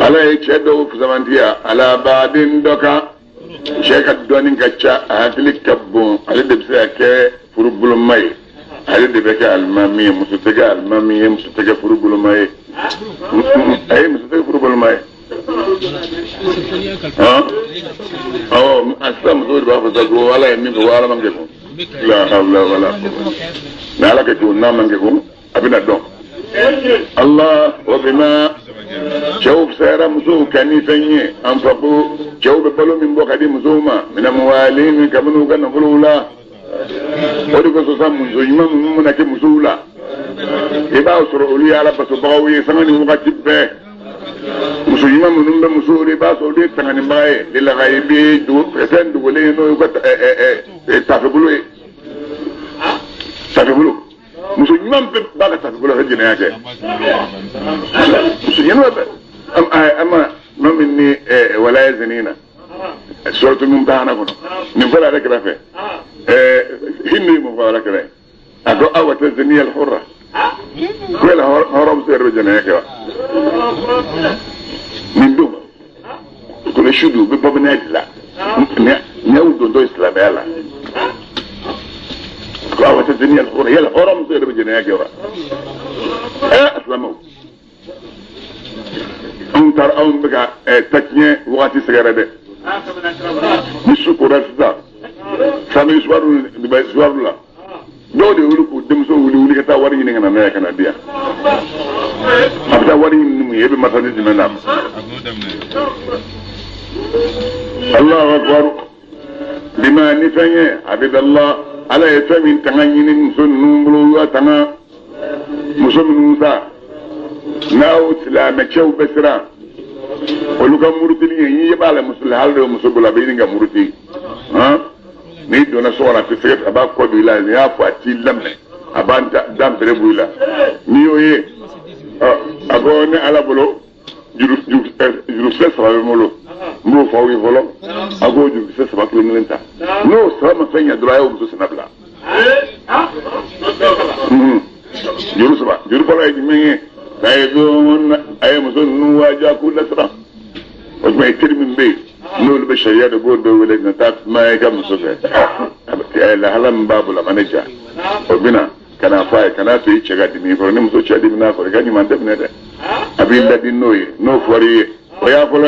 على يشدوا في زمانتيا على بعد دوكا sheka donin gacca a hakili kabbo ale de bisa ke furubul mai ale de beka almami musu tega almami musu tega furubul mai ay musu tega furubul mai ha oh asam zo ba fa zago wala ni ko wala mangi ko la hawla wala quwwata na la ke to na mangi ko abina don Allah wa bima شوف سيرا مسوه كاني فنيه انفقوا شوف بلو من بوكا دي مسوما من موالين كمنو كان فلولا وديكو سوسام مسو يما منك مسولا يبا اسرو اولي على بس باوي سماني مكتب مسو يما منو مسوري با سودي تاني باي للا غايبي دو فسن دو لي نو يكو تافبلو مسو يما با تافبلو هجنا ياكي مسو يما أما ما مني ولا يزنينا سورة الممتحنة كنا نفعل على كرافة هني مفعل كرافة أقول أول تزنية الحرة كل هرب سير بجناية كوا من دوما كل شدو ببابنا لا نيودو دو إسلام يلا أول تزنية الحرة يلا هرب سير بجناية كوا أسلموا أنتر أون بقى تكني وقتي سجرة نشكر السدا سامي سوار لا دو دي ولكو دمسو ولي كتا وري نينا نيا كنا بيا أبدا وري نمي يبي مثلا جمنا الله أكبر بما نفني عبد الله على يتمين تغنين مسن نمبلو تنا مسن موسى naw silame chew besra oluka murtili yi bala musul haldo musubula be dinga murti ha ni dona sora fi fiat aba ko bila ni afa ti lamne abanta dambere buila ni oye agone ala bolo juru sesra molo mo fawi volo ago juru sesra ko ngelenta no sama fenya dura yo musu sanabla juru fala yi mengi aygon ay musu nu waja ku nasra o may termin be no le bashariya da godo wala na ta mai ga musu ga la halam babu la manager o bina kana fay kana to yice ga dimi ko ni musu cha dimi na ko ga ni man debne de abin da din noyi no fori o ya folo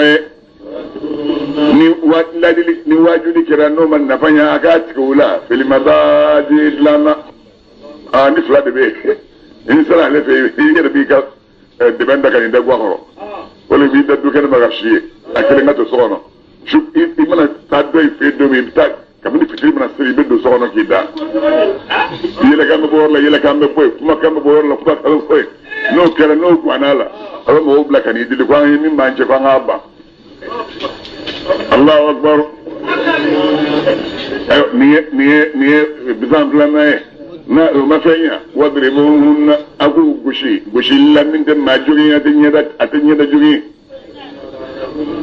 ni wadli ni wajuli kira no man na fanya aka tikula fil madadi lana ni fla de be in sala le fe yere bi ka de benda kan da gwaro wala bi da dukan magashi akele ngato sono shu imana tadoi fe do mi tak kamni fitri mana siri be do sono ki da yele kam bo la yele kam boy kuma kam bo la kuma kam boy no kala no kwanala awa mo bla kan idili kwa ni manje kwa ngaba Allahu akbar ni bizample na mafanya wadribuhun aku gushi lamin de majuri atenya da juri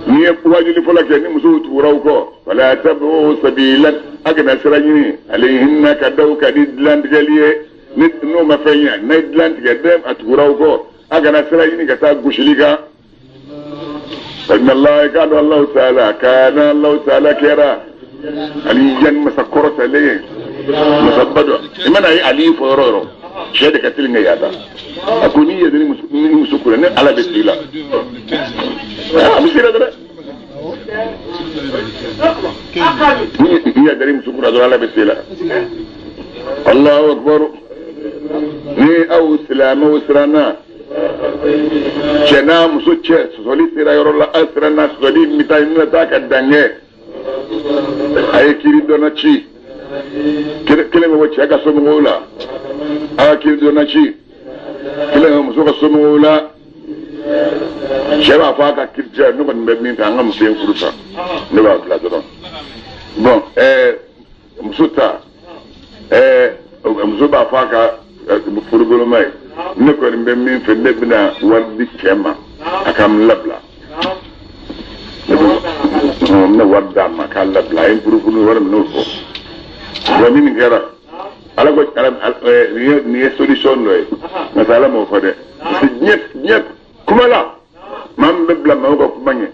ni wajuli fulaka ni musu turaw ko wala tabu sabilan agna sirajini alayhinna kadauka didland galiye ni no mafanya nidland gadem aturaw ko agna sirajini kata gushiliga إن الله قال الله تعالى كان الله تعالى كرا عليا مسكرت عليه مسبدو إمنا هي علي فورورو شهادة كتير نيادا أكوني يدري مسكرة على بسيلة بسيلة ده هي يدري مسكرة على بسيلة الله أكبر ني أو سلام وسرانا chena muso che soli sira yoro la asra na soli mitai na taka dange ay kiri dona chi kele mo wacha ka somo ngola a kiri dona chi kele mo muso ka somo ngola sheba fa ka kirja no ban be min ta ngam sen furusa ne ba bla don bon muso ta muso ba fa ka furugolo mai ne ko mbe min fe lebna wardi kema akam labla ne warda ma ka labla en furugolo war no ko do min gara ala ko karam ni solution loy masala mo fode ñet kuma la mam lebla ma ko bagne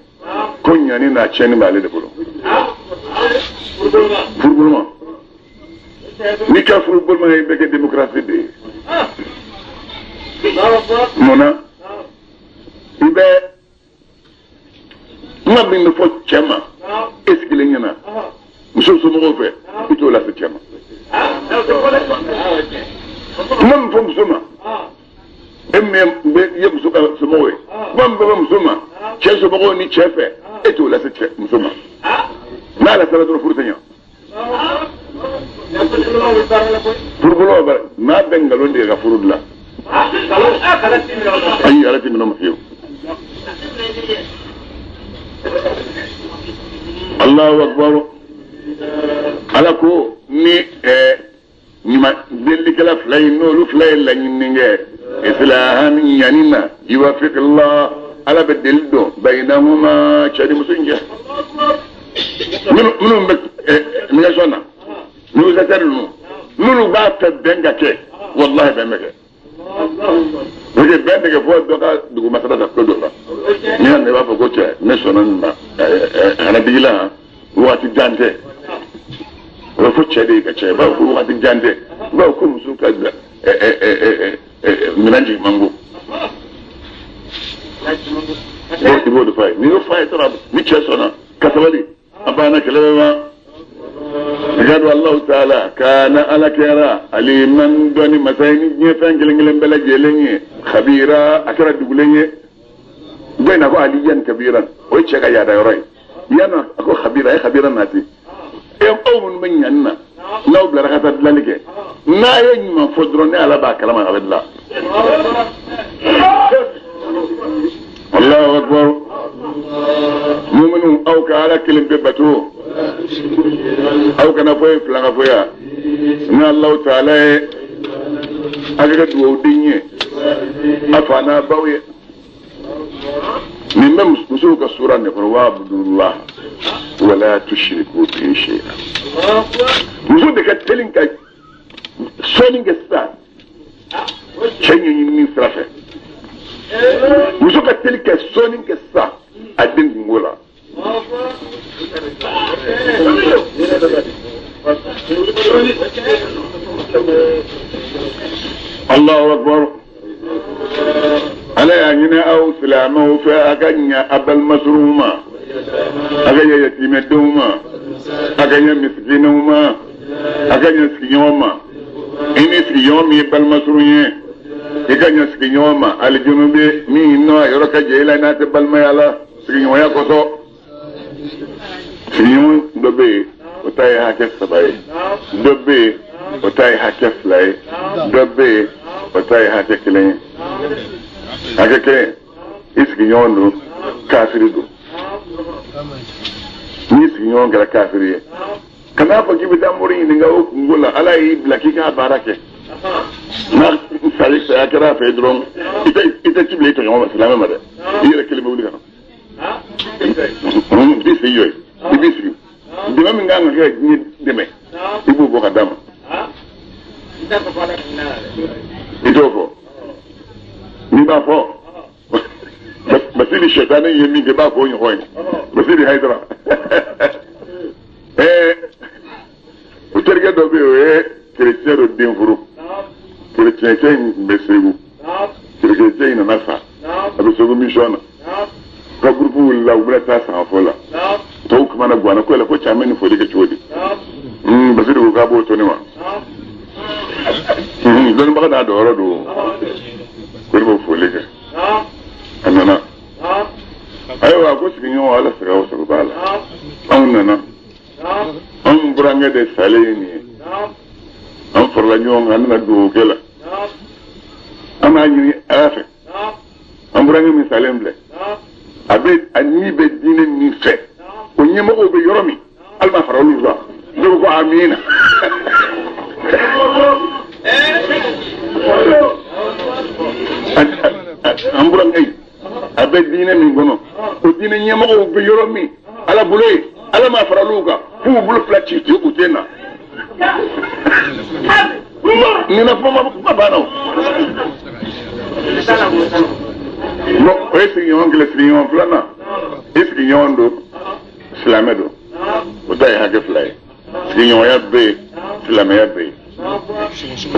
ko ñani na cheni balé de bolo furugolo ni ka furugolo ma be démocratie de mona ibe ma bin fo chema eskile nyana muso so mo fe ito la se chema mam fo musuma emme be ye muso ka so mo we mam be musuma che so mo ni chefe ito la se musuma na la sala do furtanya furbulo ba ma bengalo ndi ga furudla ay alati min amfiyo Allahu akbar alako ni nima delli kala flay no lu flay la ninge islahan yanina yuwafiq Allah ala bedel do bainahuma chadi musunja munu mbek mi nga sonna nu zatarnu nunu ba ta benga ke wallahi ba meke oje bende ke fo doka dugu masada da ko doka ni ne ba ko che ne sonan na ana digila wati jante o fo che de ka che ba ko wati jante ba ko musu ka da minanji mango ko ibo do fay ni do fay tara mi che sona kasawali abana kelema قال الله تعالى كان على كيرا عليما دوني مسايني نيفان كلنجلن بلا جيلني خبيرا اكرا دغلني بين اكو عليا كبيرا وي تشكا يا دايروي يانا اكو خبيرا اي خبيرا ناتي اي قوم من يننا لو بلا ركعه دلالك ما ينما فدروني على با كلام الله tu'minu aw ka ala kilim be bato aw kana foy flanga foya na Allah ta'ala aga duwo dinye afana bawe min même musu ka sura ne ko wa abdullah wala tushriku bi shay'a musu de ka telin ka sonin ga sa chenye min srafe musu ka telin ka sonin ga sa adin ngola الله أكبر على أن أو سلامه فأغنى أبا المسروما أغنى يتيم الدوما أغنى مسكينهما أغنى سكيوما إني سكيومي أبا المسروين أغنى سكيوما الجنوب مينو يرك جيلا ناتبال ميالا سكيوما يكوسو سكيوما دوبي وتاي هاكس سباي دوبي وتاي هاكس لاي دوبي وتاي هاكس لين هاكس إسكيوندو كافريدو نيسكيون كلا كافري كنا فكيف تامورين نعو نقولا على بلاكي كاباركه ما سالك ساكرا فيدرون إذا تبلي تجمع سلامة ماذا هي الكلمة اللي كنا بيسيوي بيسيو دم من عن غير دم يبغى بوك دم يدوفو نبافو بس الشيطان يمين كبافو يهوين بس اللي هيدرا وترجع دوبي كريستيانو دين فرو كريستيان بسيبو كريستيان نافع أبسوغو ميشونا كغروبو لا ولا تاسع فولا توك مانا غوانا كولا كو تشامن فودي كتشودي بس اللي غابو تونيما دون بقى دا دورو دو كل فوليك أنا أيوة أقول سكينيو على سكاو سكبالا أنا أم برانغ ده ساليني أم فرلانيو أنا دو كلا أنا أني أفه أم برانغ من سالم بله أبد أني بدين نيفه ونيما أو بيرمي ألما فرلو زا زوجو أمينة أم برانغ أبد دين من غنو ودين نيما أو بيرمي على بلوي على ما فرلوكا هو بلو فلاتشيتي وتينا نينا فما بانو no ese yon que le yon plana ese yon do slamedo odai hage fly ese yon ya be slame ya be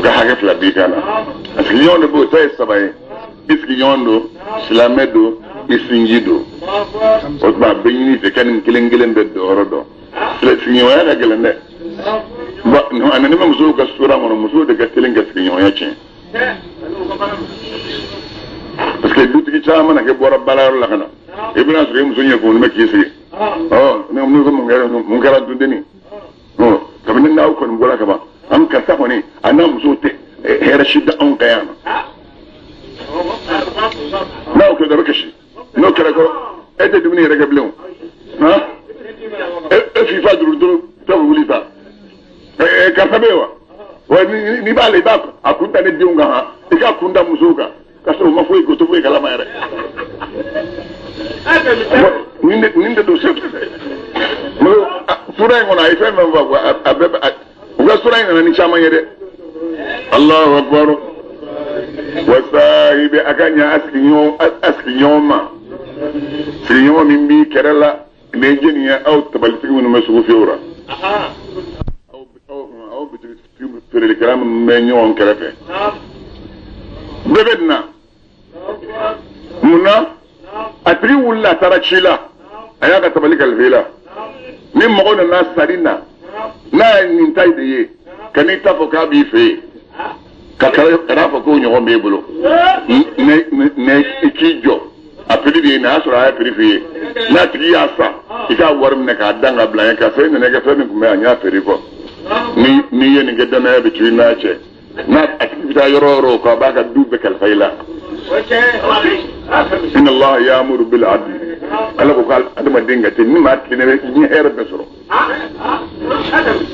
ka hage fly bi kana ese yon do bo tay sabai ese yon do slamedo isingido otba benyini te kanin kilengelen be do orodo ese yon ya gelende ba no anani ma muso ka sura mo muso de ka kilenga ese yon ya chen parce que duti ki chama na ke bora balaro la kana ibna sure muso nye ko me kisi ne mu ko mu ngara dundeni kabin na ko ngora ka ba am ka ta ko ne ana muso te hera shidda on kayama na ko da bakashi no kare ko ete dumni rega blon fi fadru do to wulita ka sabewa wa ni bale ba akunta ne diunga ha ika kunda musuka kaso ma foi ko to foi kala mayre ninde do chef mo sura ngona ife mba abeba uga sura ngona ni chama yede Allahu akbar wa sahibi akanya askiyoma siyoma mimbi kerala lejeniya au tabalti mun masugu fiura au bitu fere le kalam menyo on karafe bebedna muna atri wulla tarachila ayaka tabalika alvela ni mogona na sarina na nintai de ye kanita foka bi fe kakara rafa ko nyo be bulo ne ikijo apeli de na asura apeli fe na tri asa ika warum ne ka danga blan ka fe ne ga fe ne kuma anya feri ko ni ye ne ga dama be tri na che na aktivita yororo ko baka dubbe kal fayla inna Allah ya'muru bil 'adli ala ko kal adama dinga te ni ma tine ni hera besoro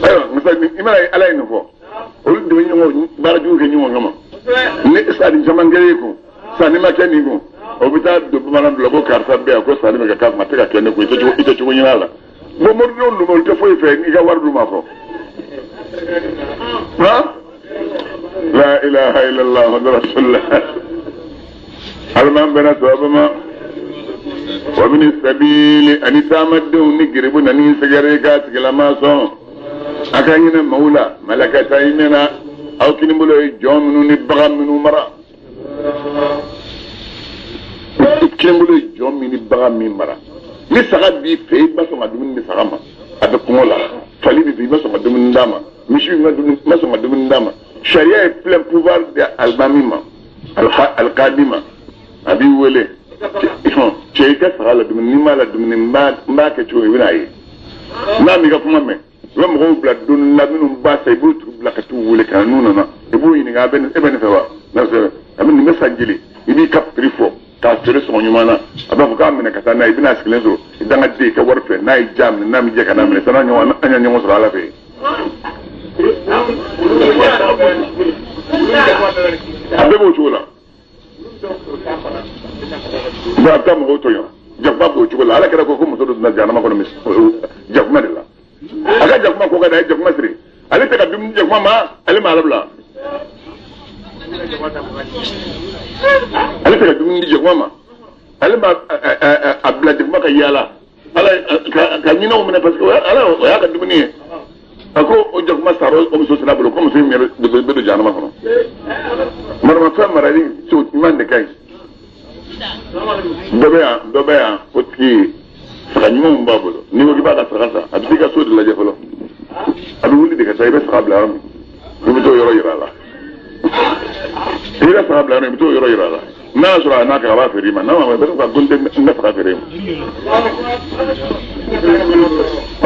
ayo misali imara ala ino fo ol de nyongo bara ju ke nyongo ngama ne sadi jamangere ko sani ma keni ko o bita do bana do ko karta be ko sani me ka ma te ka kene ko ite ci nyala mo mo do no mo te fo fe ni ga wardu ma ko ha la ilaha illa allah muhammadur rasulullah alman bana sabama wa min sabili ani tamaddu ni giribu nani sagare ka tigala ma so akanyina maula malakata inna aw kinimbulo jomnu ni bagam minu mara kinimbulo jommi ni bagam mi mara ni saga bi fe ba so madum ni saga ma ada kumola fali bi ba so madum ndama mishi bi madum ma so madum ndama sharia est plein pouvoir de albamima al-qadima abi wele ce ka saga la dum ni mala dum ni mba ke cho wina yi na mi ga kuma me wa mo bla dun la minum ba say bu tu bla ka tu wele kan nuna na e bu yini ga ben e ben fa wa na se amin ni message ibi kap trifo ka tere so nyumana aba ko kam ne kata na ibina sklenzo idanga de ka warfe na jam na mi je kana me sana nyawa anya nyawa so ala fe abe bo chula ba tam ho to yo jabba bo chula ala kara ko ko mo to na jana ma ko mis jabma de la aga jakuma ko ga da jakuma siri ale te ka dum jakuma ma ale ma labla ale te ka dum jakuma ma ale ma abla jakuma ka yala ala ka nyina o mena parce que ala ya ka dum ni ako o jakuma saro o so sala bolo ko so mi do jana ma ko mar ma fa marali so man de kai dobe ya o ti saka ɲumanw b'a bolo n'i ko k'i b'a ka saka sa a bɛ t'i ka so de lajɛ fɔlɔ a bɛ wuli de ka taa i bɛ saka bila yɔrɔ min i bɛ t'o yɔrɔ yira a la i ka saka bila yɔrɔ min i bɛ t'o yɔrɔ yira a la n'a y'a sɔrɔ a n'a kɛ a b'a feere i ma n'a ma mɛ bɛɛ ka ko n tɛ saka feere i ma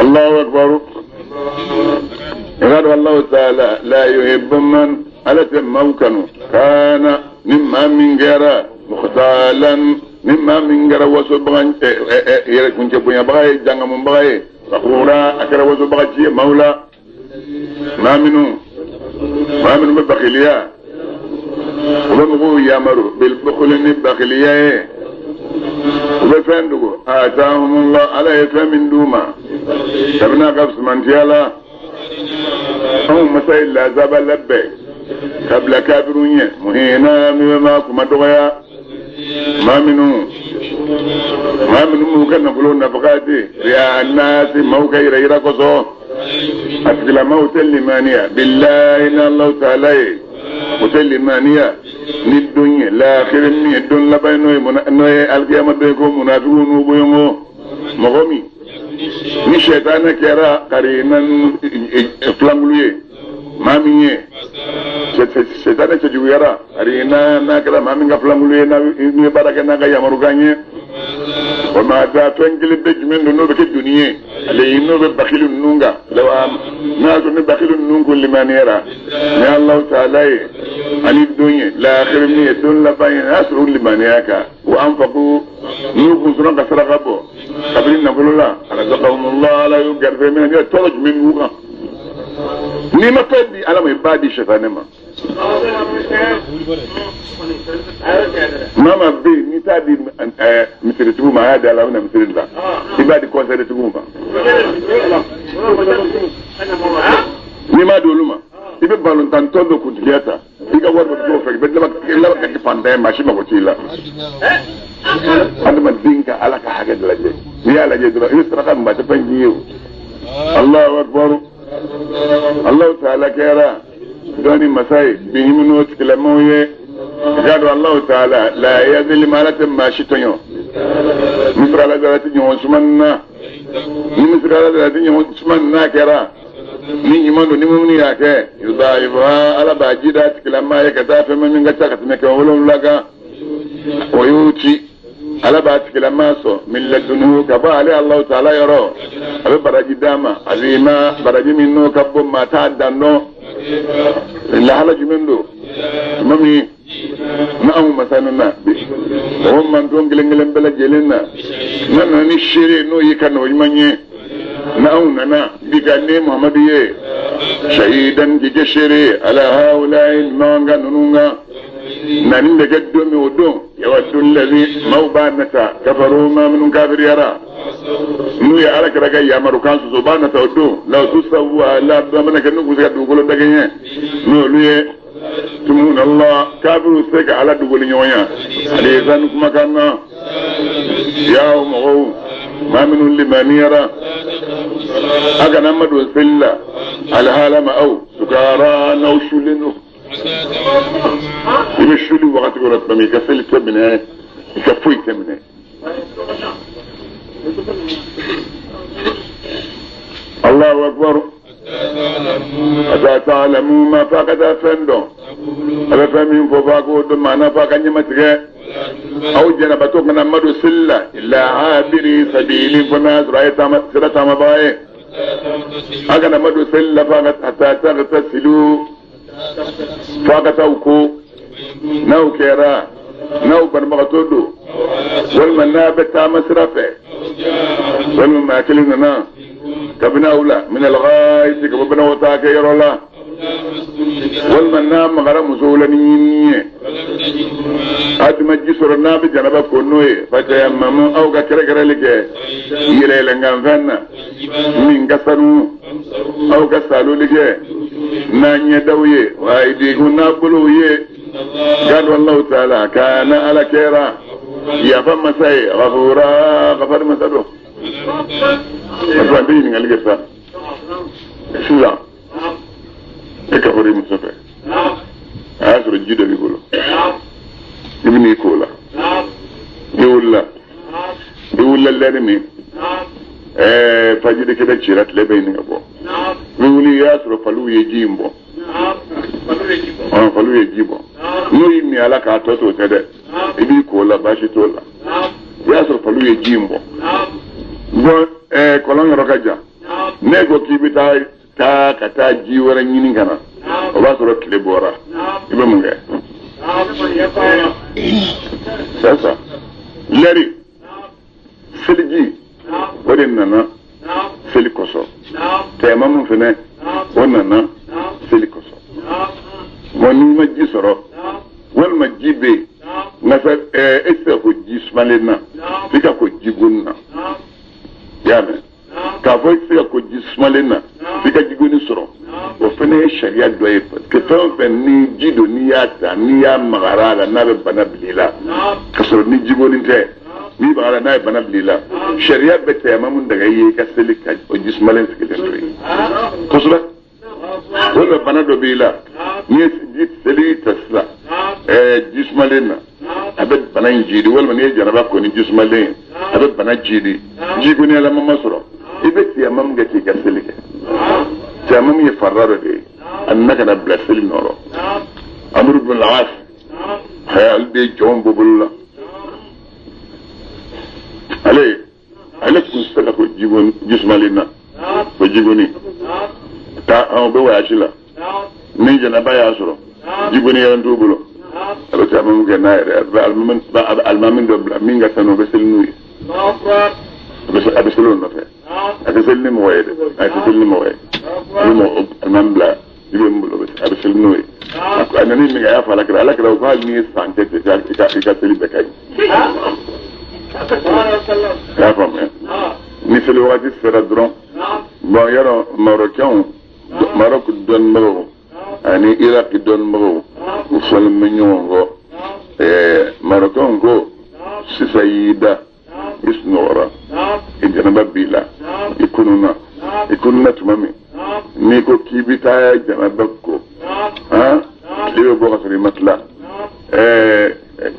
Allahu akbar i ka dɔn Allahu taala la yuhibbu man ala tɛ maaw kanu kaana ni maa min kɛra mukhtalan ni maa min kɛra wasobaga yɛrɛ kuncɛ bonyabaga ye jangamubaga ye fakhura a kɛra wasobaga ci ye maaw la maa minnu bɛ bakiliya u bɛ mɔgɔw yamaru bilbukhli ni bakiliya ye u bɛ fɛn dogo atahumullah ala ye fɛn min d'u ma kabini ka sumantiya la anw masa ye lazaba labɛn kabila kafirun ye muhina min bɛ ma kuma dɔgɔya maa minnu m'u ka nafolo nafakati riya nasi maaw ka yira kosɔn a tigilamaw tɛ limaniya billahi na Allahu taala ye o tɛ limaniya ni don ye lahiri min ye don laban n'o ye alikiyama don ye ko munafiqu n'u boyongo mɔgɔ min ni sɛtanɛ kɛra karinan filangulu ye maa min ye sɛtanɛ cɛjuguyara n'a kɛra maa min ka filangulu ye n'u ye baara kɛ n'a ka yamarukan ye o ma taa fɛn kelen bɛ jumɛn don n'o bɛ kɛ doni ye ale ye n'o bɛ bakili ninnu kan lawa n'a y'a sɔrɔ ni bakili ninnu ko limaniyara ni Allahu taala ye ani don ye lahiri min ye don laban ye n'a sɔrɔ o limaniya kan wa anfaqu n'u kun sɔnna ka saraka bɔ kabini nafolo la razaqahumullah ala y'u garisigɛ min na ni tɔɔrɔ jumɛn b'u kan n'i ma fɛn di ala ma i b'a di sɛtanɛ ma mama bɛ yen n'i t'a di misiritigiw ma a y'a di ala a bɛ na misiri la i b'a di kɔnsɛritigiw ma n'i m'a di olu ma i bɛ balontan tɔn dɔ kuntigiya ta i ka wari bɛ t'o fɛ i bɛ laban ka kɛ fantan ye maa si mago t'i la adamaden ka ala ka hakɛ lajɛ n'i y'a lajɛ dɔrɔn i bɛ saraka min ba tɛ fɛn k'i ye o Allahu akbar Allahu taala kɛra dɔɔni masa ye bi hinɛ tigilamaw ye i k'a dɔn Allahu taala la yazlimu ala tɛ maa si tɔɲɔ misiri ala tɛ ɲɔgɔn suman na ni misiri ala tɛ ɲɔgɔn suman n'a kɛra ni ɲuman don ni minnu y'a kɛ yudaifuha ala b'a ji da tigilama ye ka taa fɛn min ka ca ka tɛmɛ 7 kan o y'o ci ala b'a tigilama sɔn min ladunhu ka bɔ ale Allahu taala yɔrɔ a bɛ baraji d'a ma azima baraji min n'o ka bon maa t'a dan dɔn lahala jumɛn don tuma min na'am masanuna bi o man don gelengelen bela jelena nana ni shere no yikano manye na'am nana bigane muhammadiye shahidan gigeshire ala haulai nanga nununga nanin da gaddo mi odo yawaddu alladhi mawbanata kafaru ma min kafir yara nu ya ala karaga ya marukan su subhanata odo la tusawwa la damana kanu ku ga dugolo daga nye no luye tumun allah kafiru sega ala dugolo nyonya ale zan kuma kanna ya umu ma min liman yara aga namadu silla alhala ma au sukara naushulinu يمشوا وقت قرط بمي كسل تبني يكفوي تبني الله أكبر أتا تعلموا ما فقد أفندوا أبا فمين فوقوا دم أنا فاق نمتك أو جنبتوك نمدو سلة إلا عابري سبيل فناس رأيت سلة مباي أغا نمدو سلة فقط حتى تغتسلوا فاقتوكو نو كيرا نو برمغتودو والمنابة مسرفة والماكلنا كبنا أولا من الغاية كبنا وتاكير الله والمنام غرم سولانيني أتمجي سرنا بجنبه كنوي فتيمموا أو كركر لك يلي لنغان فانا من قصروا أو قصروا لك نانيا دويه وايديكم نابلويه قال والله تعالى كان على كيرا يا فما سي غفورا غفر مسدو فبين قال لك شو كفري مصطفى عاشر الجيده بيقولوا ابني كولا يقول لا لنمي فاجي كده تشيرات لبين ابو يقول ياسر فلو يجيمبو فلو يجيبو نو يمي على كاتوتو كده ابي كولا باشي تولا ياسر فلو يجيمبو bon kolon rokaja nego kibita ta kata jiwara nyini kana o ba soro kile bora ibe munga sasa leri seliji wadin nana selikoso tema mun fene wonana selikoso woni majji soro wal majjibe nasa esta ko jismalena fika ko jigunna yame ka fo fika ko jismalena fika jiguni soro o fene sharia doye que ton ni jido ni yata ni ya magara na be banablila kasoro ni jigoni te ni bagara na banablila sharia bete mamun daga yi ka selika o jismalen fikile toyi kosura wala banado bila ni jit seli tasla jismalena abed banan jidi wala ni jaraba ko ni jismalen abed banan jidi jigoni la mama soro ibeti amam ga ki ka selika tamam yafarraro de annaka na blasel noro amr ibn al-as hayal de jombo bulla ale kun saka ko jibon jismalina ko jiboni ta on be wayashila ni jana baya soro jiboni yan dubulo aba tamam ga na almamin do minga tano be selnuyi abeselon no fe abeselni mo wayde abeselni mo wayde mo amambla yimbulo be abeselnoyi anani mi ga fa la kra ko ni sante te ka seli be kay ya fam ni seli wadi sera dron bon yaro marocain Maroc don maro ani Iraq don maro usal menyongo marocain go sisayida isnora injana bila ikununa tumami ni ko kibita jana bakko liwe boka sari matla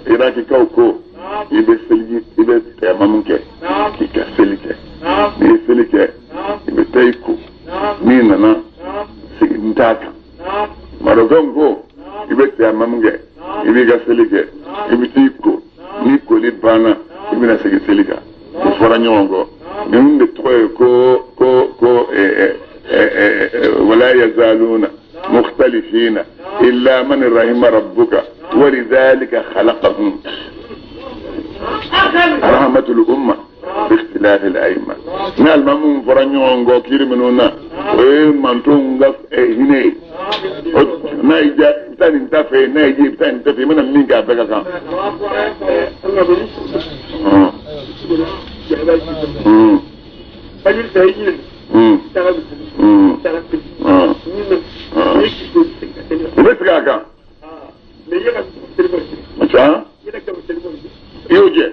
Iraki kauko ibe selgi ibe temamunke kika selike ni selike ibe taiku ni nana sigintaka marogongo ibe temamunke ibe ga selike ibe taiku ni ko libana ibe na selika fora nyongo ninde toy ko ولا يزالون مختلفين إلا من رحم ربك ولذلك خلقهم رحمة الأمة باختلاف الأئمة نال مامون فرانيون غو كير منونا مانتون غف هنا نايجا تاني تافي نايجي تاني تافي من مين كافيكا كان يوجد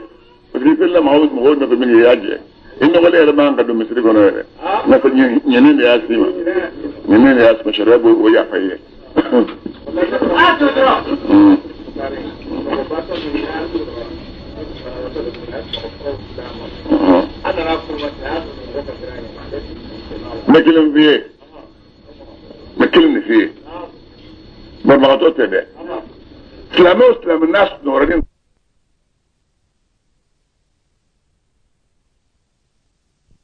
في الله معود مغول نفي من ياجي إنه غلي هذا ما عنده مصري كنا هذا نفي ينين ياسيما ينين ياسما شراب ويافيه مكلم فيه مكلمني فيه برمغتوت ده سلامه وسلام الناس نورين